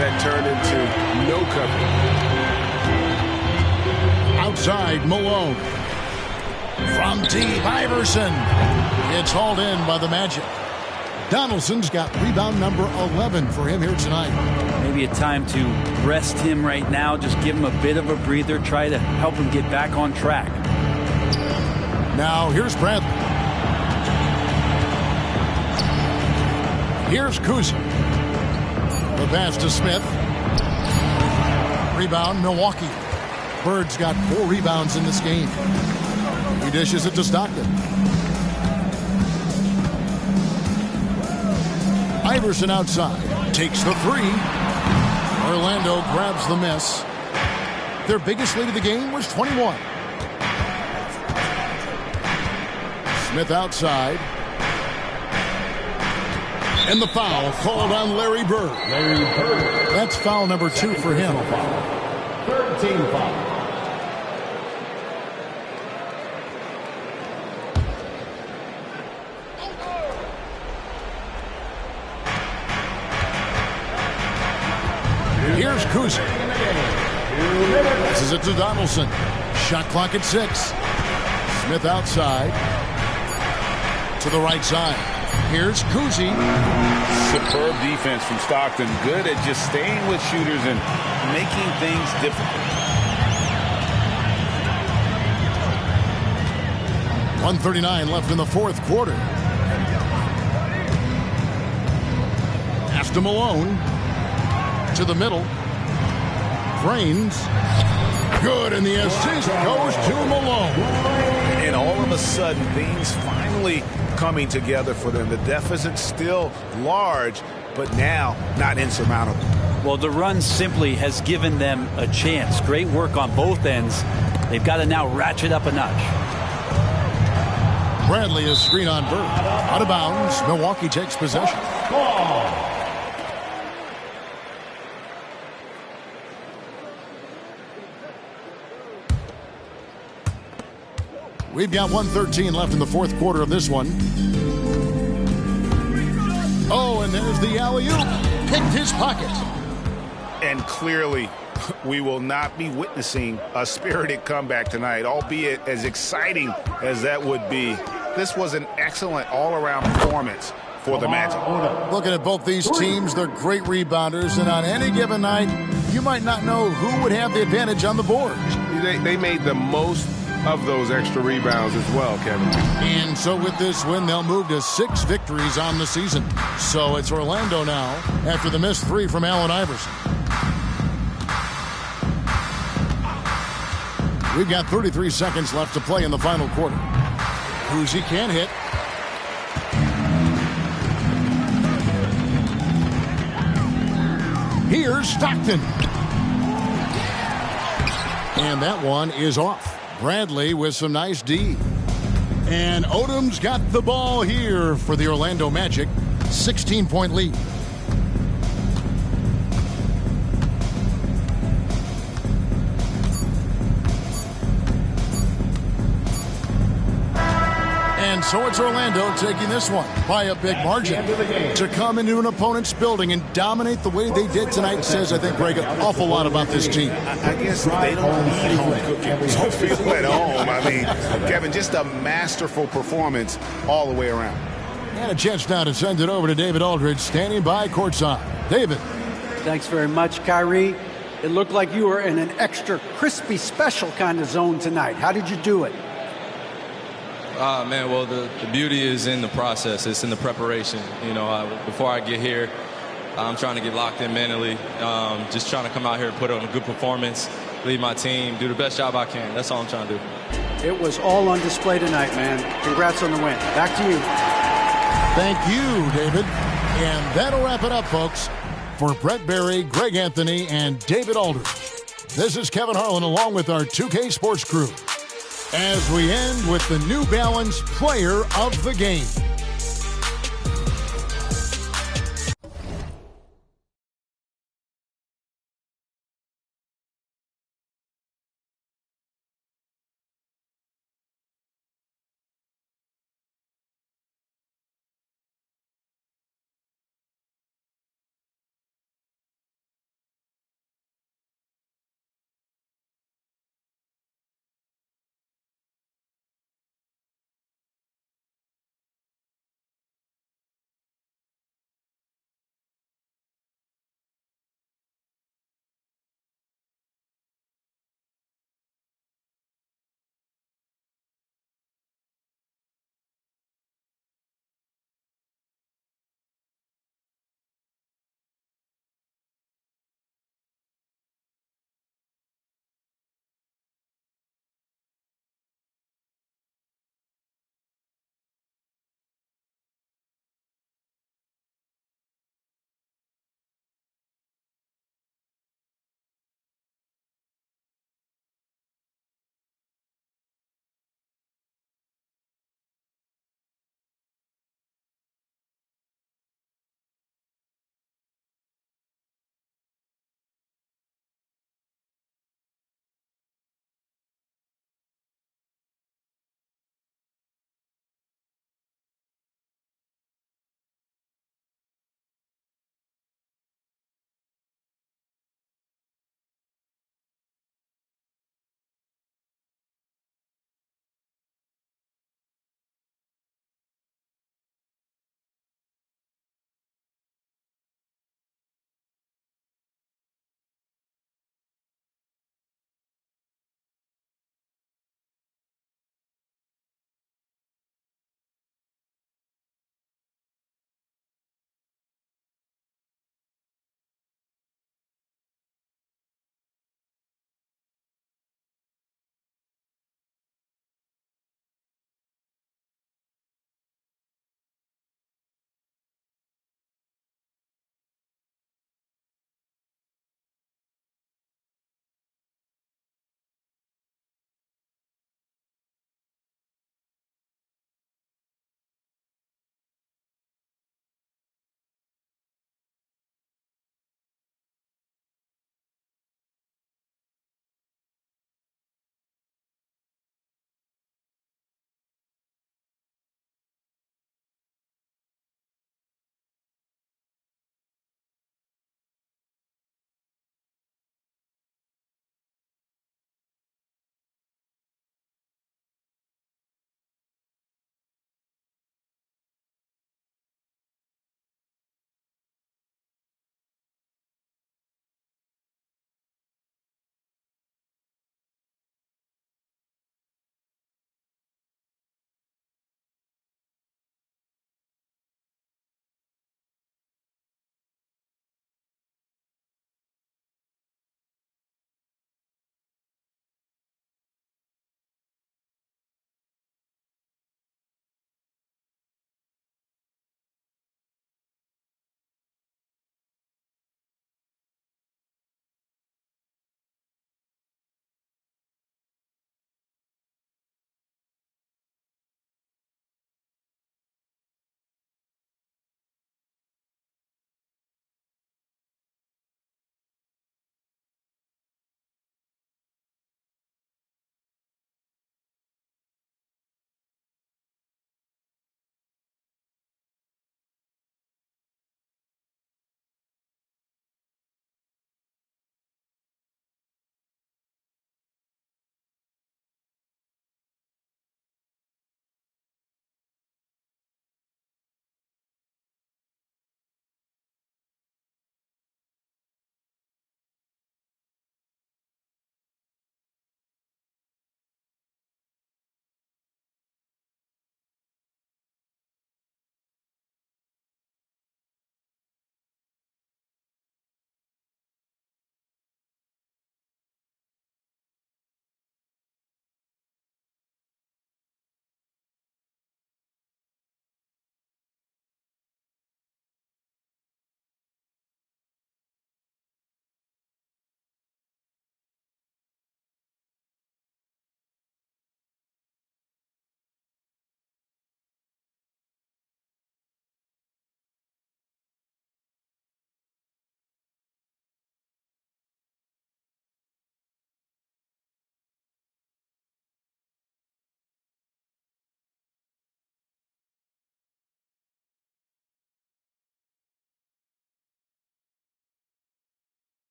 that turned into no coverage. Outside, Malone. From deep, Iverson. It's hauled in by the Magic. Donaldson's got rebound number 11 for him here tonight. Maybe a time to rest him right now. Just give him a bit of a breather. Try to help him get back on track. Now here's Bradley. Here's Kuzi. The pass to Smith. Rebound, Milwaukee. Bird's got 4 rebounds in this game. He dishes it to Stockton. Iverson outside. Takes the 3. Orlando grabs the miss. Their biggest lead of the game was 21. Smith outside. And the foul called on Larry Bird. That's foul number 2 for him. 13 foul. Here's Kuzi. Passes it to Donaldson. Shot clock at 6. Smith outside. To the right side. Here's Kuzi. Superb defense from Stockton. Good at just staying with shooters and making things difficult. 1:39 left in the fourth quarter. Pass to Malone. To the middle. Drains. Good, and the assist goes to Malone. And all of a sudden, things finally coming together for them. The deficit's still large, but now not insurmountable. Well, the run simply has given them a chance. Great work on both ends. They've got to now ratchet up a notch. Bradley is screen on Bird. Out of bounds. Milwaukee takes possession. We've got 1:13 left in the fourth quarter of this one. Oh, and there's the alley-oop. Picked his pocket. And clearly, we will not be witnessing a spirited comeback tonight, albeit as exciting as that would be. This was an excellent all-around performance for the Magic. Looking at both these teams, they're great rebounders, and on any given night, you might not know who would have the advantage on the board. They made the most of those extra rebounds as well, Kevin. And so with this win, they'll move to 6 victories on the season. So it's Orlando now after the missed 3 from Allen Iverson. We've got 33 seconds left to play in the final quarter. Kuzi can't hit. Here's Stockton. And that one is off. Bradley with some nice D. And Odom's got the ball here for the Orlando Magic. 16-point lead. And so it's Orlando taking this one by a big margin. To come into an opponent's building and dominate the way they did tonight says, I think, Greg, an awful lot about this team. I guess they don't need home cooking. Don't feel at home. I mean, Kevin, just a masterful performance all the way around. And a chance now to send it over to David Aldridge, standing by courtside. David. Thanks very much, Kyrie. It looked like you were in an extra crispy special kind of zone tonight. How did you do it? Man, well, the beauty is in the process. It's in the preparation. You know, before I get here, I'm trying to get locked in mentally. Just trying to come out here and put on a good performance, lead my team, do the best job I can. That's all I'm trying to do. It was all on display tonight, man. Congrats on the win. Back to you. Thank you, David. And that'll wrap it up, folks. For Brett Barry, Greg Anthony, and David Aldridge, this is Kevin Harlan along with our 2K Sports crew as we end with the New Balance Player of the Game.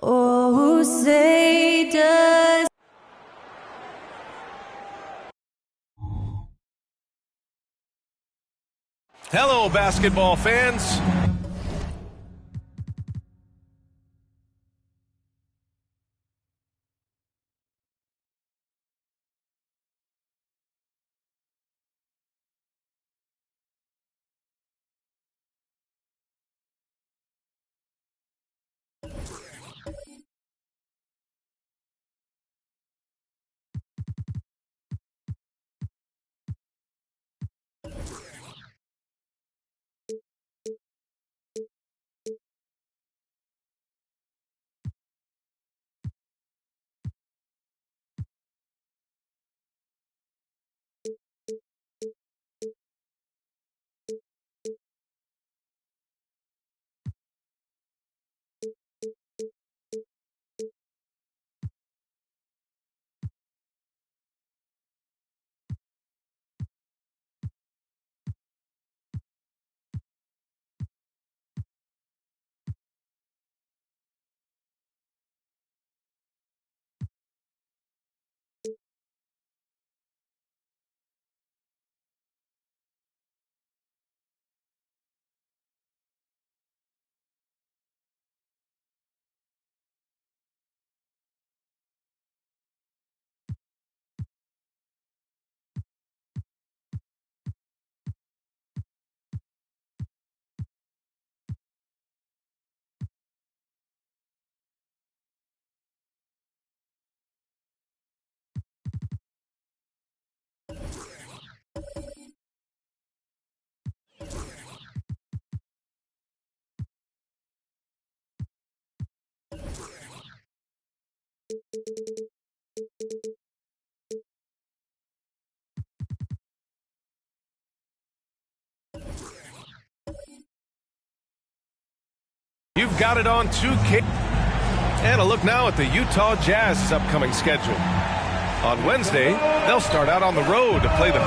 Oh, say does. Hello, basketball fans. You've got it on 2K. And a look now at the Utah Jazz's upcoming schedule. On Wednesday, they'll start out on the road to play the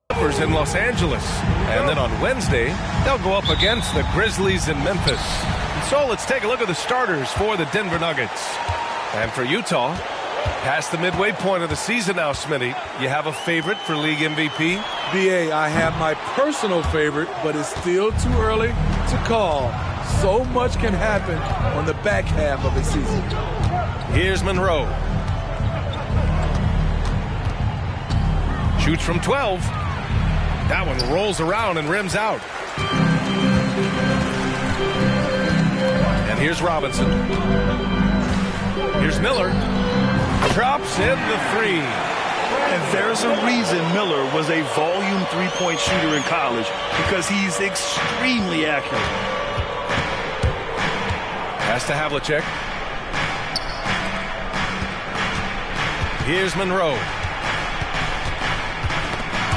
Clippers in Los Angeles. And then on Wednesday, they'll go up against the Grizzlies in Memphis. And so let's take a look at the starters for the Denver Nuggets. And for Utah, Past the midway point of the season now, Smitty. You have a favorite for league MVP? BA, I have my personal favorite, but it's still too early to call. So much can happen on the back half of the season. Here's Monroe. Shoots from 12. That one rolls around and rims out. And here's Robinson. Here's Miller. Drops in the three. And there's a reason Miller was a volume three-point shooter in college, because he's extremely accurate. Pass to Havlicek. Here's Monroe.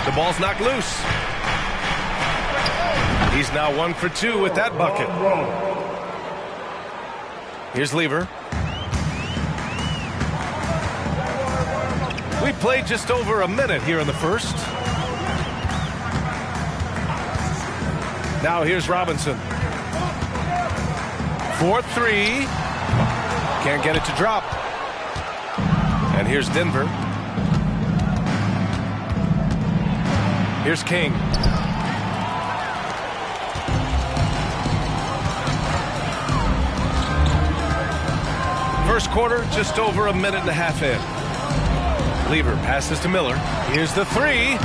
The ball's knocked loose. He's now 1 for 2 with that bucket. Here's Lever. We played just over a minute here in the first. Now here's Robinson. 4-3. Can't get it to drop. And here's Denver. Here's King. First quarter, just over a minute and a half in. Lever passes to Miller. Here's the three.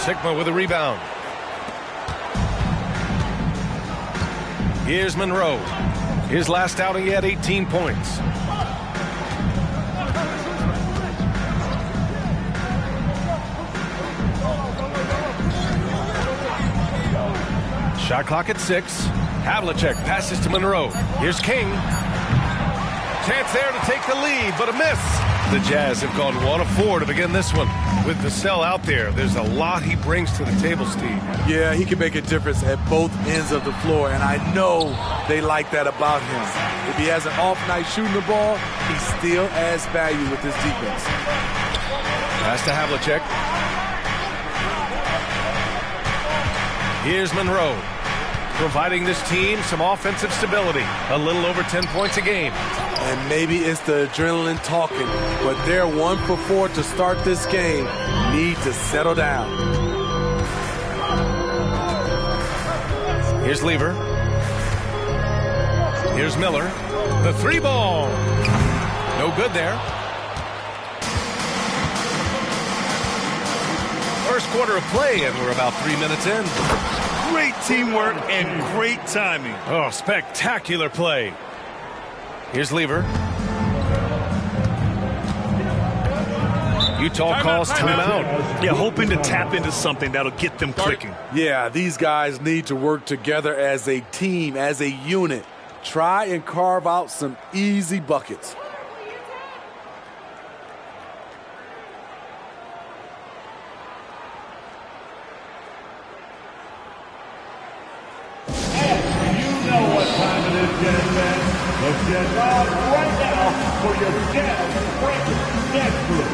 Sigma with a rebound. Here's Monroe. His last outing, he had 18 points. Shot clock at 6. Havlicek passes to Monroe. Here's King. Chance there to take the lead, but a miss. The Jazz have gone 1 of 4 to begin this one. With Vassell out there, there's a lot he brings to the table, Steve. Yeah, he can make a difference at both ends of the floor, and I know they like that about him. If he has an off night shooting the ball, he still adds value with his defense. Pass to Havlicek. Here's Monroe, providing this team some offensive stability. A little over 10 points a game. And maybe it's the adrenaline talking, but they're 1 for 4 to start this game. Need to settle down. Here's Lever. Here's Miller. The three ball. No good there. First quarter of play, and we're about 3 minutes in. Great teamwork and great timing. Oh, spectacular play. Here's Lever. Utah calls timeout. Yeah, hoping to tap into something that'll get them clicking. Yeah, these guys need to work together as a team, as a unit. Try and carve out some easy buckets. You know what time it is, Jazz fans. Let's get on right now for your Jazz Breakfast Dance Group.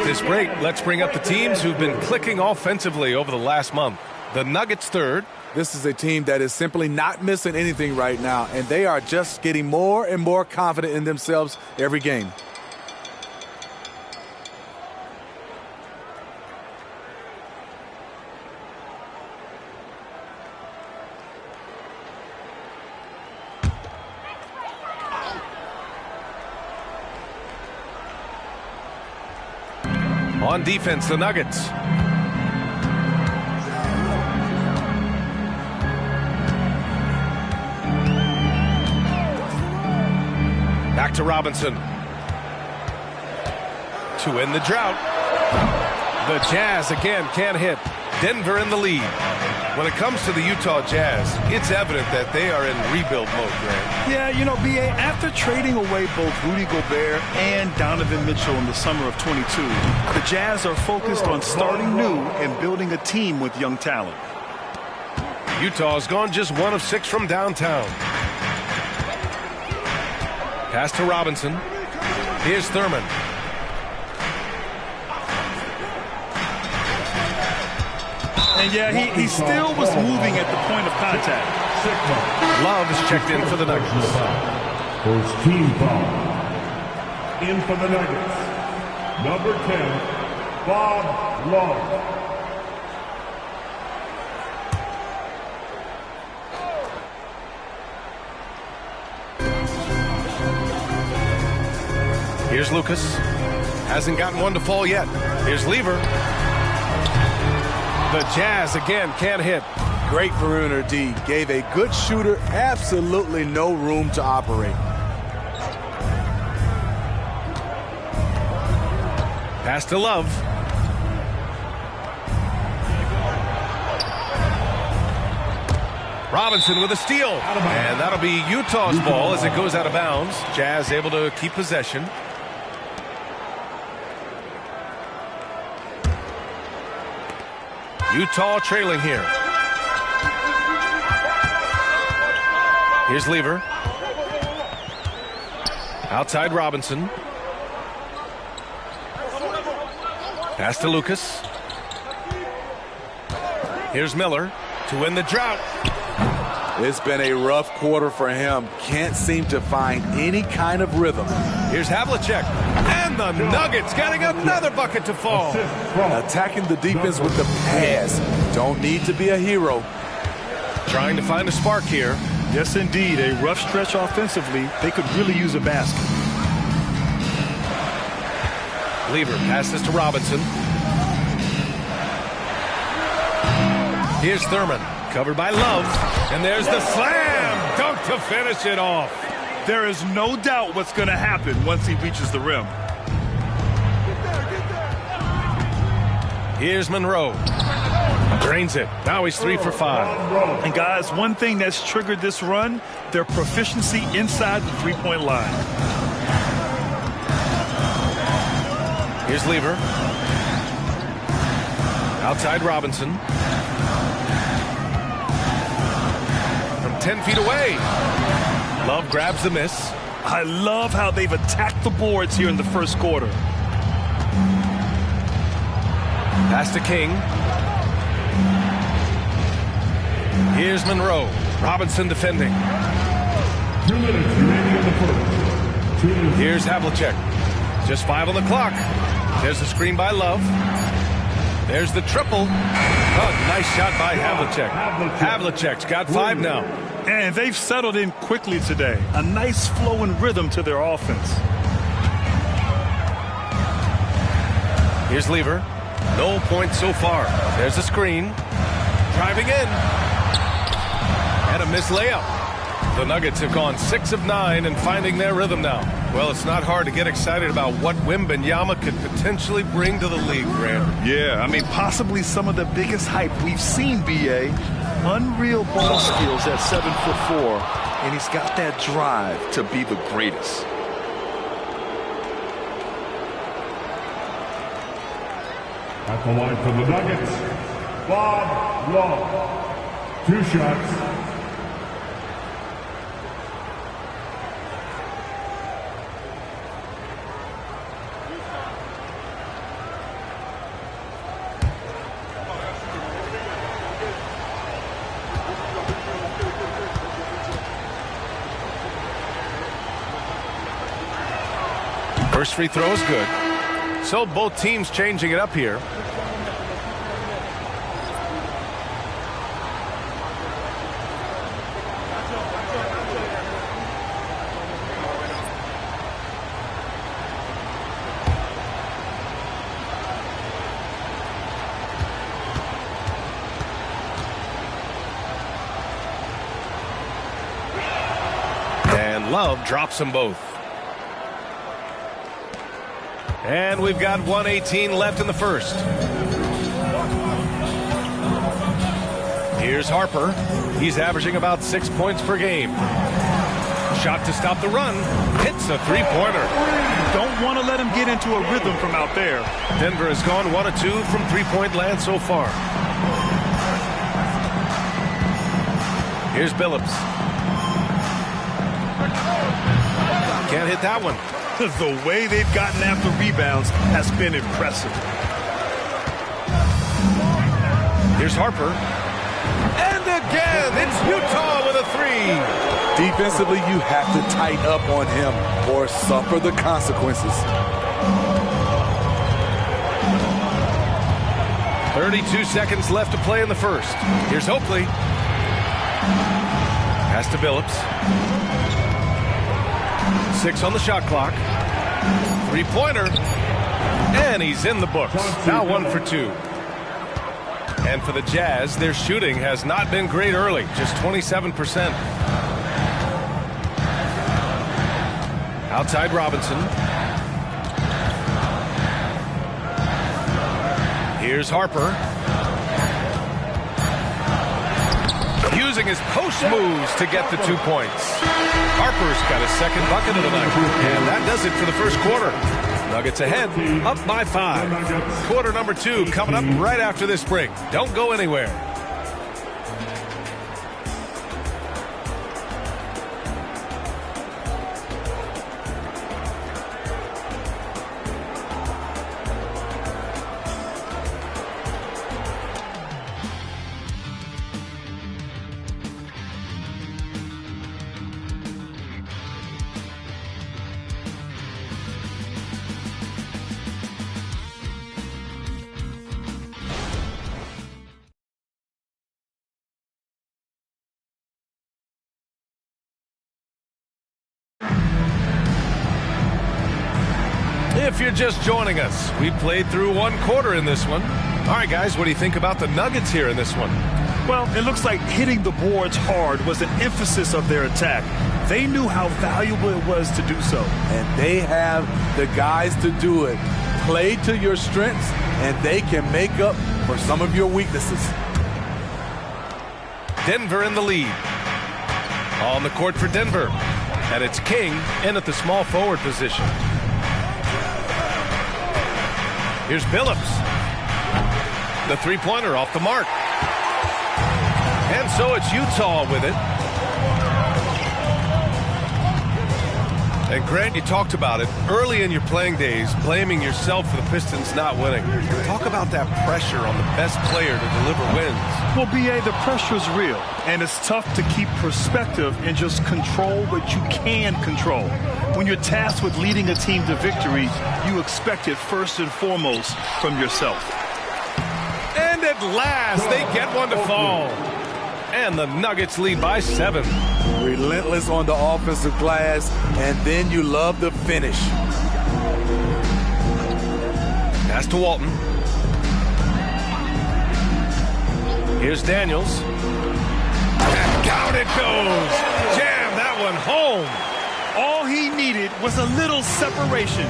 This break, let's bring up the teams who've been clicking offensively over the last month. The Nuggets third. This is a team that is simply not missing anything right now, and they are just getting more and more confident in themselves every game. On defense, the Nuggets. Back to Robinson. To end the drought. The Jazz again can't hit. Denver in the lead. When it comes to the Utah Jazz, it's evident that they are in rebuild mode, Grant. Yeah, you know, B.A., after trading away both Rudy Gobert and Donovan Mitchell in the summer of 22, the Jazz are focused on starting new and building a team with young talent. Utah's gone just 1 of 6 from downtown. Pass to Robinson. Here's Thurman. And yeah, he still was moving at the point of contact. Love is checked in for the Nuggets. First team foul. In for the Nuggets. Number 10, Bob Love. Here's Lucas. Hasn't gotten one to fall yet. Here's Lever. The Jazz again can't hit. Great perimeter D. Gave a good shooter absolutely no room to operate. Pass to Love. Robinson with a steal. And that'll be Utah's ball as it goes out of bounds. Jazz able to keep possession. Utah trailing here. Here's Lever. Outside Robinson. Pass to Lucas. Here's Miller to win the drought. It's been a rough quarter for him. Can't seem to find any kind of rhythm. Here's Havlicek. And the Nuggets getting another bucket to fall. Attacking the defense with the pass. Don't need to be a hero. Trying to find a spark here. Yes, indeed. A rough stretch offensively. They could really use a basket. Lever passes to Robinson. Here's Thurman. Covered by Love. And there's the slam dunk to finish it off. There is no doubt what's going to happen once he reaches the rim. Here's Monroe. Drains it. Now he's 3 for 5. And guys, one thing that's triggered this run, their proficiency inside the three-point line. Here's Lever. Outside Robinson. From 10 feet away. Love grabs the miss. I love how they've attacked the boards here in the first quarter. Pass to King. Here's Monroe. Robinson defending. 2 minutes remaining in the first. 2 minutes. Here's Havlicek. Just 5 on the clock. There's the screen by Love. There's the triple. Oh, nice shot by Havlicek. Havlicek's got 5 now. And they've settled in quickly today. A nice flow and rhythm to their offense. Here's Lever. No points so far. There's a screen. Driving in. And a missed layup. The Nuggets have gone 6 of 9 and finding their rhythm now. Well, it's not hard to get excited about what Wembanyama could potentially bring to the league, Grant. Yeah, I mean, possibly some of the biggest hype we've seen, B.A. Unreal ball skills at 7'4", and he's got that drive to be the greatest. At the line for the Nuggets, Bob Love. 2 shots. First free throw is good. So both teams changing it up here. Love drops them both. And we've got 1:18 left in the first. Here's Harper. He's averaging about 6 points per game. Shot to stop the run. Hits a three-pointer. Don't want to let him get into a rhythm from out there. Denver has gone 1 of 2 from three-point land so far. Here's Billups. Can't hit that one. The way they've gotten after rebounds has been impressive. Here's Harper. And again, it's Utah with a three. Defensively, you have to tighten up on him or suffer the consequences. 32 seconds left to play in the first. Here's Oakley. Pass to Billups. 6 on the shot clock. Three-pointer. And he's in the books. Now 1 for 2. And for the Jazz, their shooting has not been great early. Just 27%. Outside Robinson. Here's Harper. Using his post moves to get the 2 points. Harper's got his second bucket of the night. And that does it for the first quarter. Nuggets ahead, up by 5. Quarter number 2 coming up right after this break. Don't go anywhere. If you're just joining us, we played through 1 quarter in this one. All right, guys, what do you think about the Nuggets here in this one? Well, it looks like hitting the boards hard was an emphasis of their attack. They knew how valuable it was to do so. And they have the guys to do it. Play to your strengths, and they can make up for some of your weaknesses. Denver in the lead. On the court for Denver. And it's King in at the small forward position. Here's Billups. The three-pointer off the mark. And so it's Utah with it. And Grant, you talked about it early in your playing days, blaming yourself for the Pistons not winning. Talk about that pressure on the best player to deliver wins. Well, B.A., the pressure is real, and it's tough to keep perspective and just control what you can control. When you're tasked with leading a team to victory, you expect it first and foremost from yourself. And at last, they get one to fall. And the Nuggets lead by 7. Relentless on the offensive glass, and then you love the finish. Pass to Walton. Here's Daniels. And down it goes. Jam that one home. All he needed was a little separation.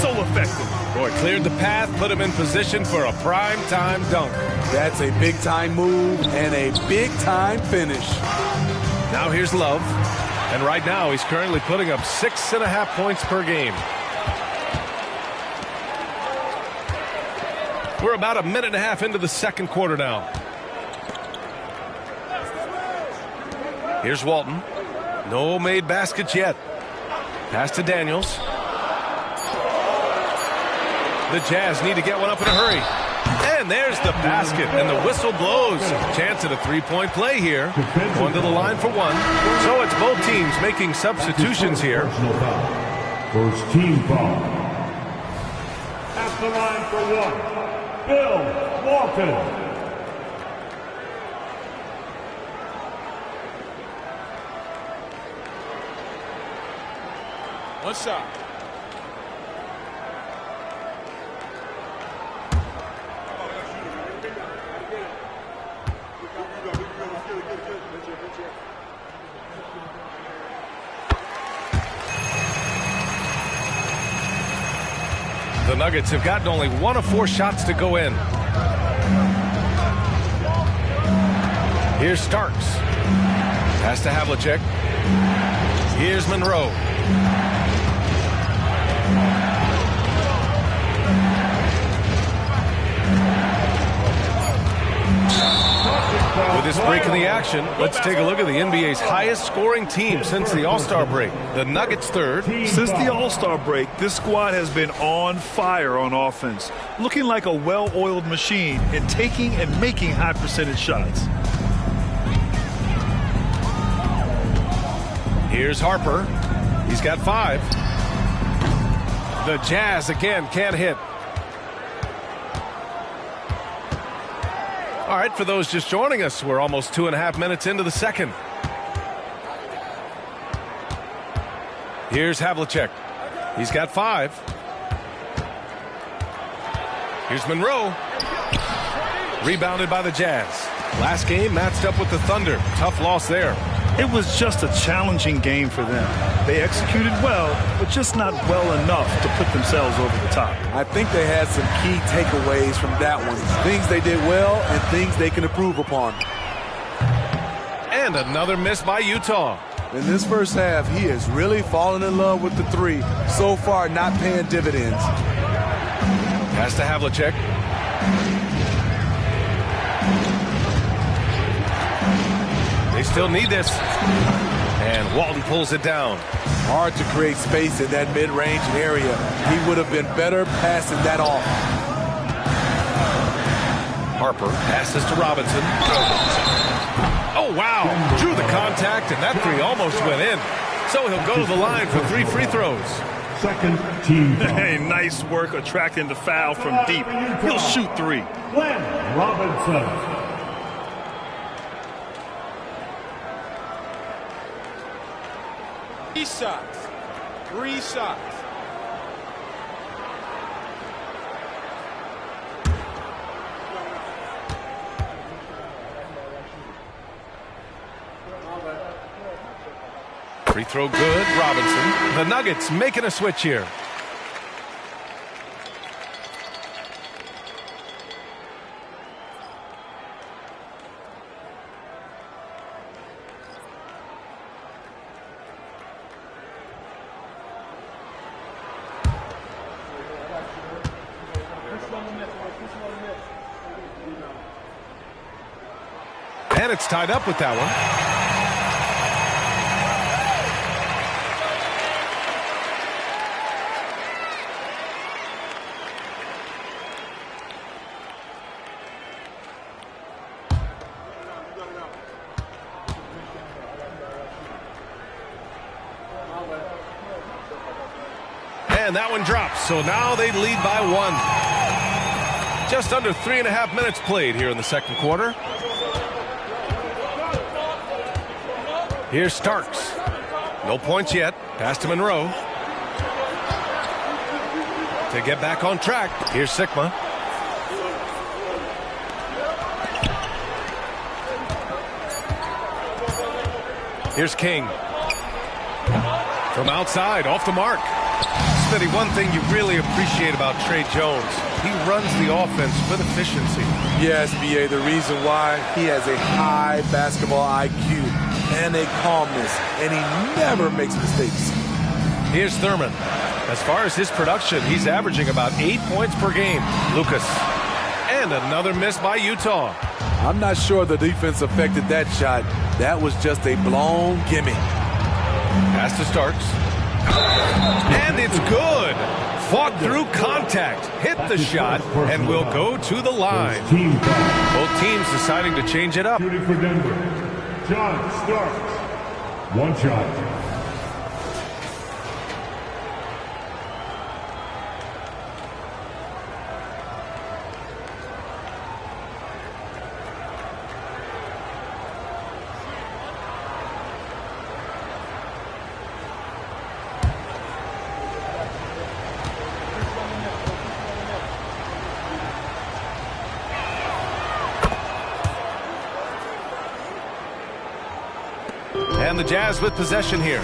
So effective. Boy, cleared the path, put him in position for a prime-time dunk. That's a big-time move and a big-time finish. Now here's Love. And right now he's currently putting up 6.5 points per game. We're about a minute and a half into the second quarter now. Here's Walton. No made baskets yet. Pass to Daniels. The Jazz need to get one up in a hurry. And there's the basket, and the whistle blows. Chance at a three-point play here. Going to the line for 1. So it's both teams making substitutions here. First team foul. At the line for 1, Bill Walton. One shot. The Nuggets have gotten only 1 of 4 shots to go in. Here's Starks. Pass to Havlicek. Here's Monroe. With this break in the action, let's take a look at the NBA's highest scoring team since the All-Star break. The Nuggets third. Since the All-Star break, this squad has been on fire on offense, looking like a well-oiled machine and taking and making high percentage shots. Here's Harper. He's got 5. The Jazz again can't hit. All right, for those just joining us, we're almost 2.5 minutes into the second. Here's Havlicek. He's got 5. Here's Monroe. Rebounded by the Jazz. Last game matched up with the Thunder. Tough loss there. It was just a challenging game for them. They executed well, but just not well enough to put themselves over the top. I think they had some key takeaways from that one. Things they did well and things they can improve upon. And another miss by Utah. In this first half, he is really falling in love with the 3. So far, not paying dividends. Pass to Havlicek. They still need this. And Walton pulls it down. Hard to create space in that mid-range area. He would have been better passing that off. Harper passes to Robinson. Oh, wow. Drew the contact, and that 3 almost went in. So he'll go to the line for 3 free throws. Second team foul. Hey, nice work attracting the foul from deep. He'll shoot 3. Glenn Robinson. 3 shots. 3 shots. Free throw good, Robinson. The Nuggets making a switch here. And it's tied up with that one. And that one drops, so now they lead by 1. Just under 3.5 minutes played here in the second quarter. Here's Starks. No points yet. Pass to Monroe. To get back on track, here's Sikma. Here's King. From outside, off the mark. Smitty, one thing you really appreciate about Tre Jones, he runs the offense with efficiency. Yes, B.A., the reason why, he has a high basketball IQ and a calmness, and he never makes mistakes. Here's Thurman. As far as his production, he's averaging about 8 points per game. Lucas. And another miss by Utah. I'm not sure the defense affected that shot. That was just a blown gimme. Pass to Starks. And it's good. Fought through contact, hit the shot, and will go to the line. Both teams deciding to change it up. Shooting for Denver, John Starks. 1 shot. And the Jazz with possession here.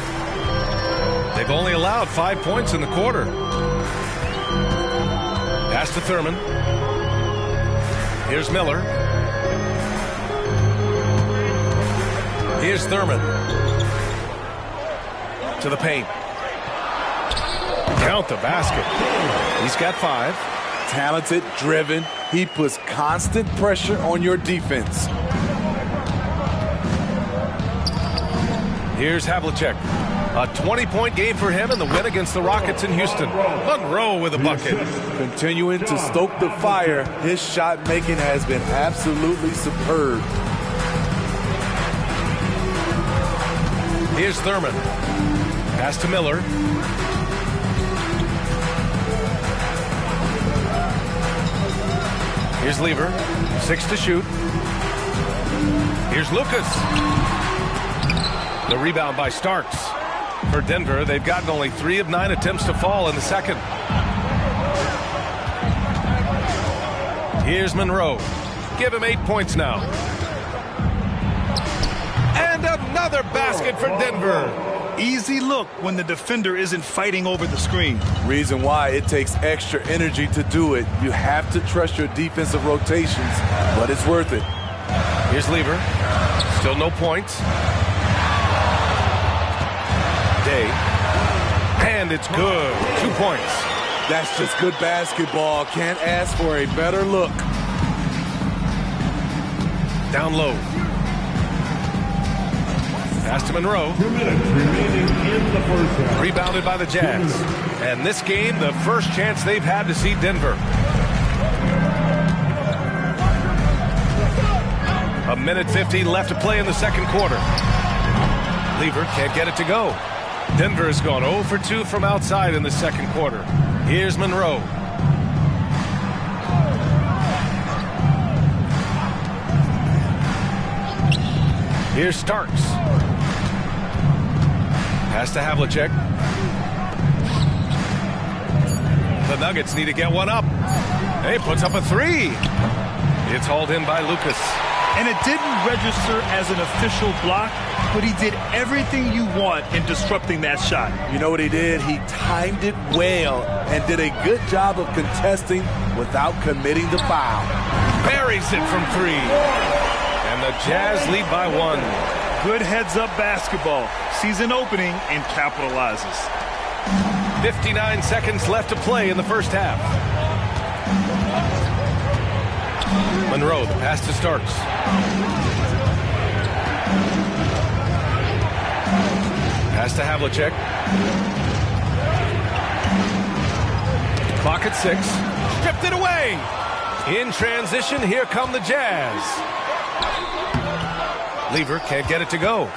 They've only allowed 5 points in the quarter. Pass to Thurman. Here's Miller. Here's Thurman. To the paint. Count the basket. He's got 5. Talented, driven. He puts constant pressure on your defense. Here's Havlicek. A 20-point game for him in the win against the Rockets in Houston. Monroe with a bucket. Continuing to stoke the fire, his shot making has been absolutely superb. Here's Thurman. Pass to Miller. Here's Lever. 6 to shoot. Here's Lucas. The rebound by Starks. For Denver, they've gotten only 3 of 9 attempts to fall in the second. Here's Monroe. Give him 8 points now. And another basket for Denver. Easy look when the defender isn't fighting over the screen. Reason why it takes extra energy to do it. You have to trust your defensive rotations, but it's worth it. Here's Lever. Still no points. Day. And it's good. 2 points. That's just good basketball. Can't ask for a better look. Down low. Pass to Monroe. 2 minutes remaining in the first half. Rebounded by the Jazz. And this game, the first chance they've had to see Denver. A minute 50 left to play in the second quarter. Lever can't get it to go. Denver has gone 0 for 2 from outside in the second quarter. Here's Monroe. Here's Starks. Pass to Havlicek. The Nuggets need to get one up. He puts up a 3. It's hauled in by Lucas. And it didn't register as an official block, but he did everything you want in disrupting that shot. You know what he did? He timed it well and did a good job of contesting without committing the foul. Buries it from 3. And the Jazz lead by 1. Good heads-up basketball. Sees an opening and capitalizes. 59 seconds left to play in the first half. Monroe, the pass to Starks. Pass to Havlicek. Clock at 6. Stripped it away. In transition, here come the Jazz. Lever can't get it to go.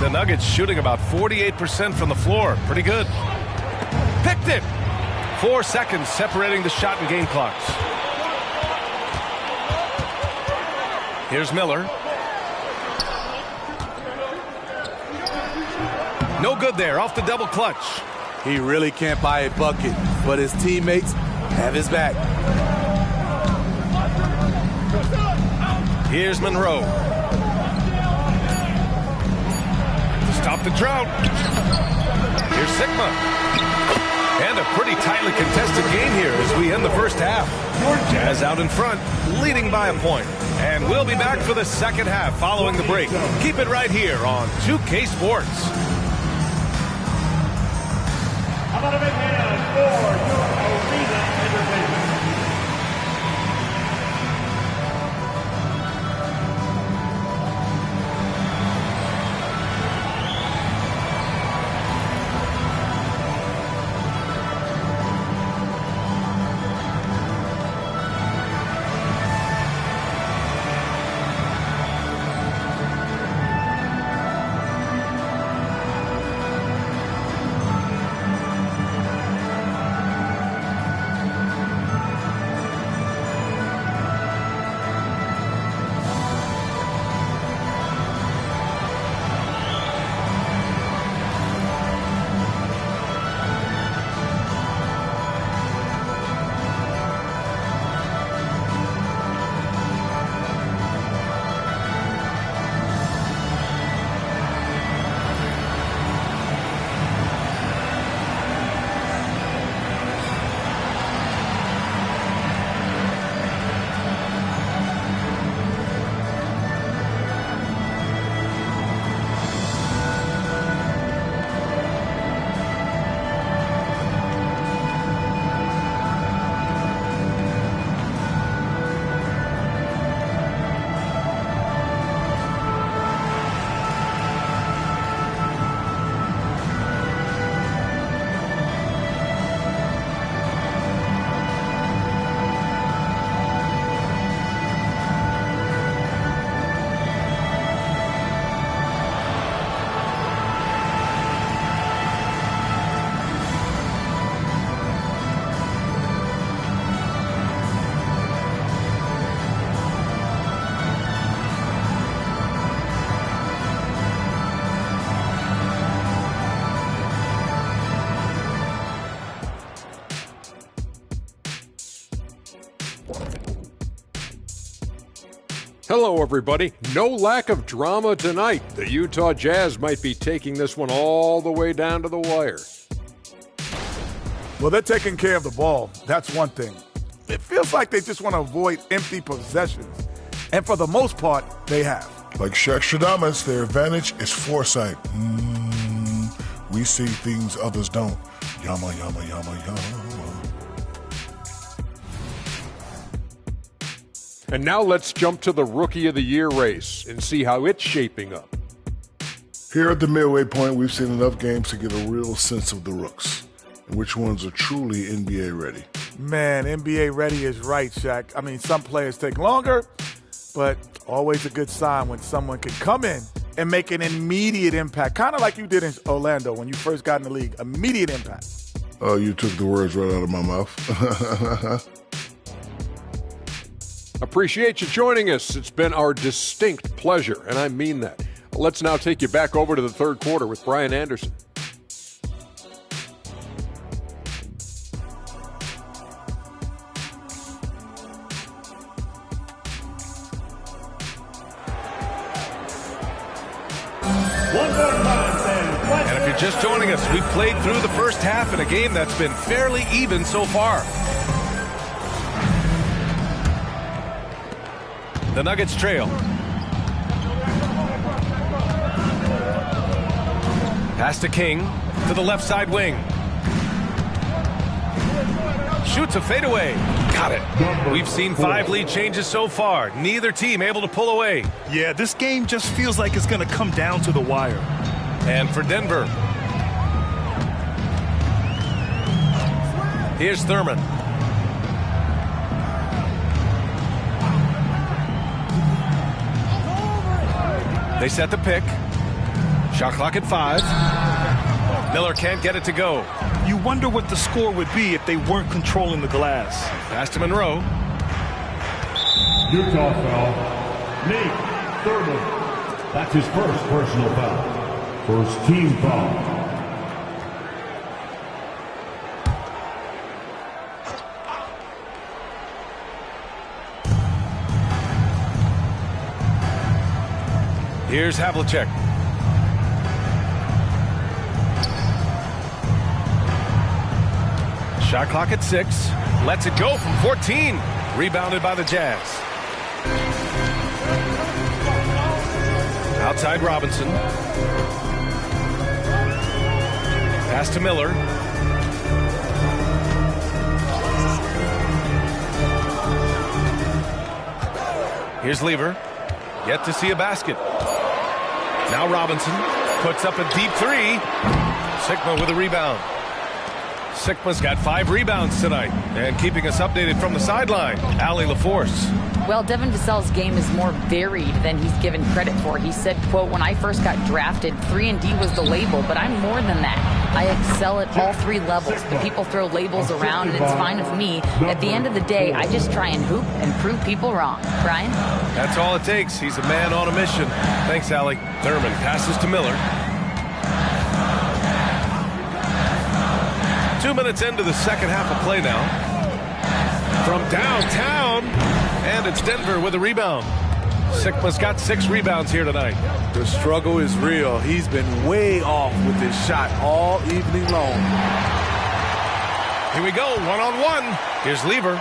The Nuggets shooting about 48% from the floor. Pretty good. Picked it. 4 seconds separating the shot and game clocks. Here's Miller. No good there, off the double clutch. He really can't buy a bucket, but his teammates have his back. Here's Monroe. Stop the drought. Here's Sigma. And a pretty tightly contested game here as we end the first half. Jazz out in front, leading by a point. And we'll be back for the second half following the break. Keep it right here on 2K Sports. How about a big hand for your arena entertainment? Hello, everybody. No lack of drama tonight. The Utah Jazz might be taking this one all the way down to the wire. Well, they're taking care of the ball. That's one thing. It feels like they just want to avoid empty possessions. And for the most part, they have. Like Shaq Shadamas, their advantage is foresight. We see things others don't. Yama, yama, yama, yama. And now let's jump to the Rookie of the Year race and see how it's shaping up. Here at the midway point, we've seen enough games to get a real sense of the rooks and which ones are truly NBA ready. Man, NBA ready is right, Shaq. I mean, some players take longer, but always a good sign when someone can come in and make an immediate impact, kind of like you did in Orlando when you first got in the league. Immediate impact. Oh, you took the words right out of my mouth. Appreciate you joining us. It's been our distinct pleasure, and I mean that. Let's now take you back over to the third quarter with Brian Anderson. And if you're just joining us, we've played through the first half in a game that's been fairly even so far. The Nuggets trail. Pass to King to the left side wing. Shoots a fadeaway. Got it. We've seen 5 lead changes so far. Neither team able to pull away. Yeah, this game just feels like it's going to come down to the wire. And for Denver, here's Thurman. They set the pick. Shot clock at 5. Miller can't get it to go. You wonder what the score would be if they weren't controlling the glass. Pass to Monroe. Utah foul. Nate Thurman. That's his first personal foul. First team foul. Here's Havlicek. Shot clock at 6. Lets it go from 14. Rebounded by the Jazz. Outside Robinson. Pass to Miller. Here's Lever. Yet to see a basket. Now Robinson puts up a deep 3. Sikma with a rebound. Sikma's got 5 rebounds tonight. And keeping us updated from the sideline, Allie LaForce. Well, Devin Vassell's game is more varied than he's given credit for. He said, quote, when I first got drafted, 3-and-D was the label, but I'm more than that. I excel at all 3 levels. And people throw labels around, and it's fine with me. At the end of the day, I just try and hoop and prove people wrong. Brian? That's all it takes. He's a man on a mission. Thanks, Allie. Thurman passes to Miller. 2 minutes into the second half of play now. From downtown, and it's Denver with a rebound. Sikma's got 6 rebounds here tonight. The struggle is real. He's been way off with his shot all evening long. Here we go, one-on-one. Here's Lever.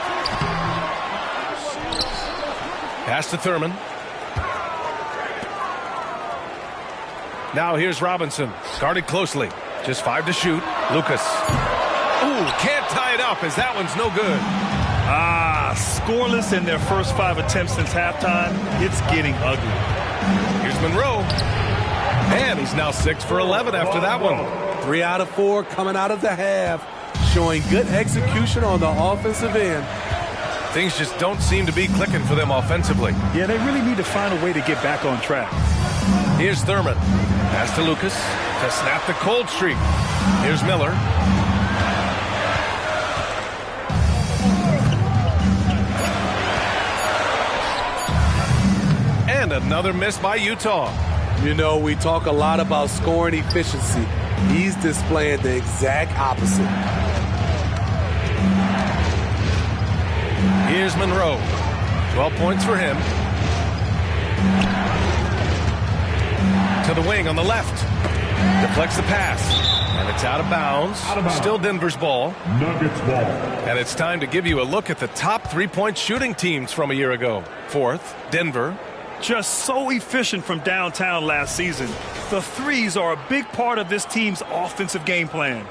Pass to Thurman. Now here's Robinson. Guarded closely. Just 5 to shoot. Lucas. Ooh, can't tie it up as that one's no good. Scoreless in their first 5 attempts since halftime. It's getting ugly. Here's Monroe. And he's now 6 for 11 after that one. 3 out of 4 coming out of the half. Showing good execution on the offensive end. Things just don't seem to be clicking for them offensively. Yeah, they really need to find a way to get back on track. Here's Thurman. Pass to Lucas to snap the cold streak. Here's Miller. And another miss by Utah. You know, we talk a lot about scoring efficiency. He's displaying the exact opposite. Here's Here's Monroe. 12 points for him. To the wing on the left. Deflects the pass. And it's out of bounds. Still Denver's ball. Nuggets ball. And it's time to give you a look at the top three-point shooting teams from a year ago. Fourth, Denver. Just so efficient from downtown last season. The threes are a big part of this team's offensive game plan.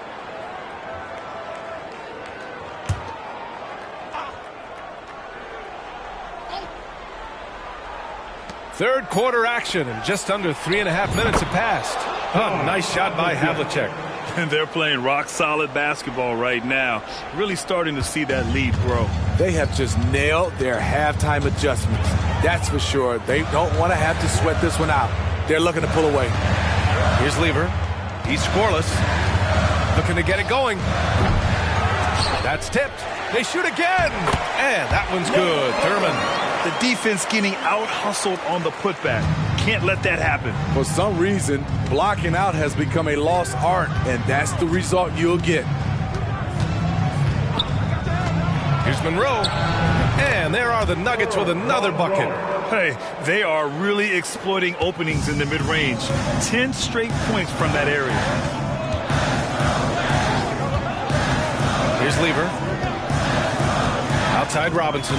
Third quarter action, and just under 3.5 minutes have passed. Oh, nice shot by Havlicek. And they're playing rock-solid basketball right now. Really starting to see that lead grow. They have just nailed their halftime adjustments. That's for sure. They don't want to have to sweat this one out. They're looking to pull away. Here's Lever. He's scoreless. Looking to get it going. That's tipped. They shoot again. And that one's good. Thurman. The defense getting out-hustled on the putback. Can't let that happen. For some reason, blocking out has become a lost art, and that's the result you'll get. Here's Monroe. And there are the Nuggets with another bucket. Hey, they are really exploiting openings in the mid-range. 10 straight points from that area. Here's Lever. Outside Robinson.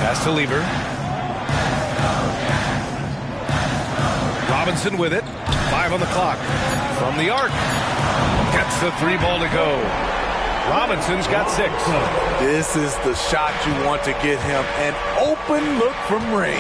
Pass to Lever. Robinson with it. 5 on the clock. From the arc. Gets the 3 ball to go. Robinson's got 6. This is the shot you want to get him. An open look from range.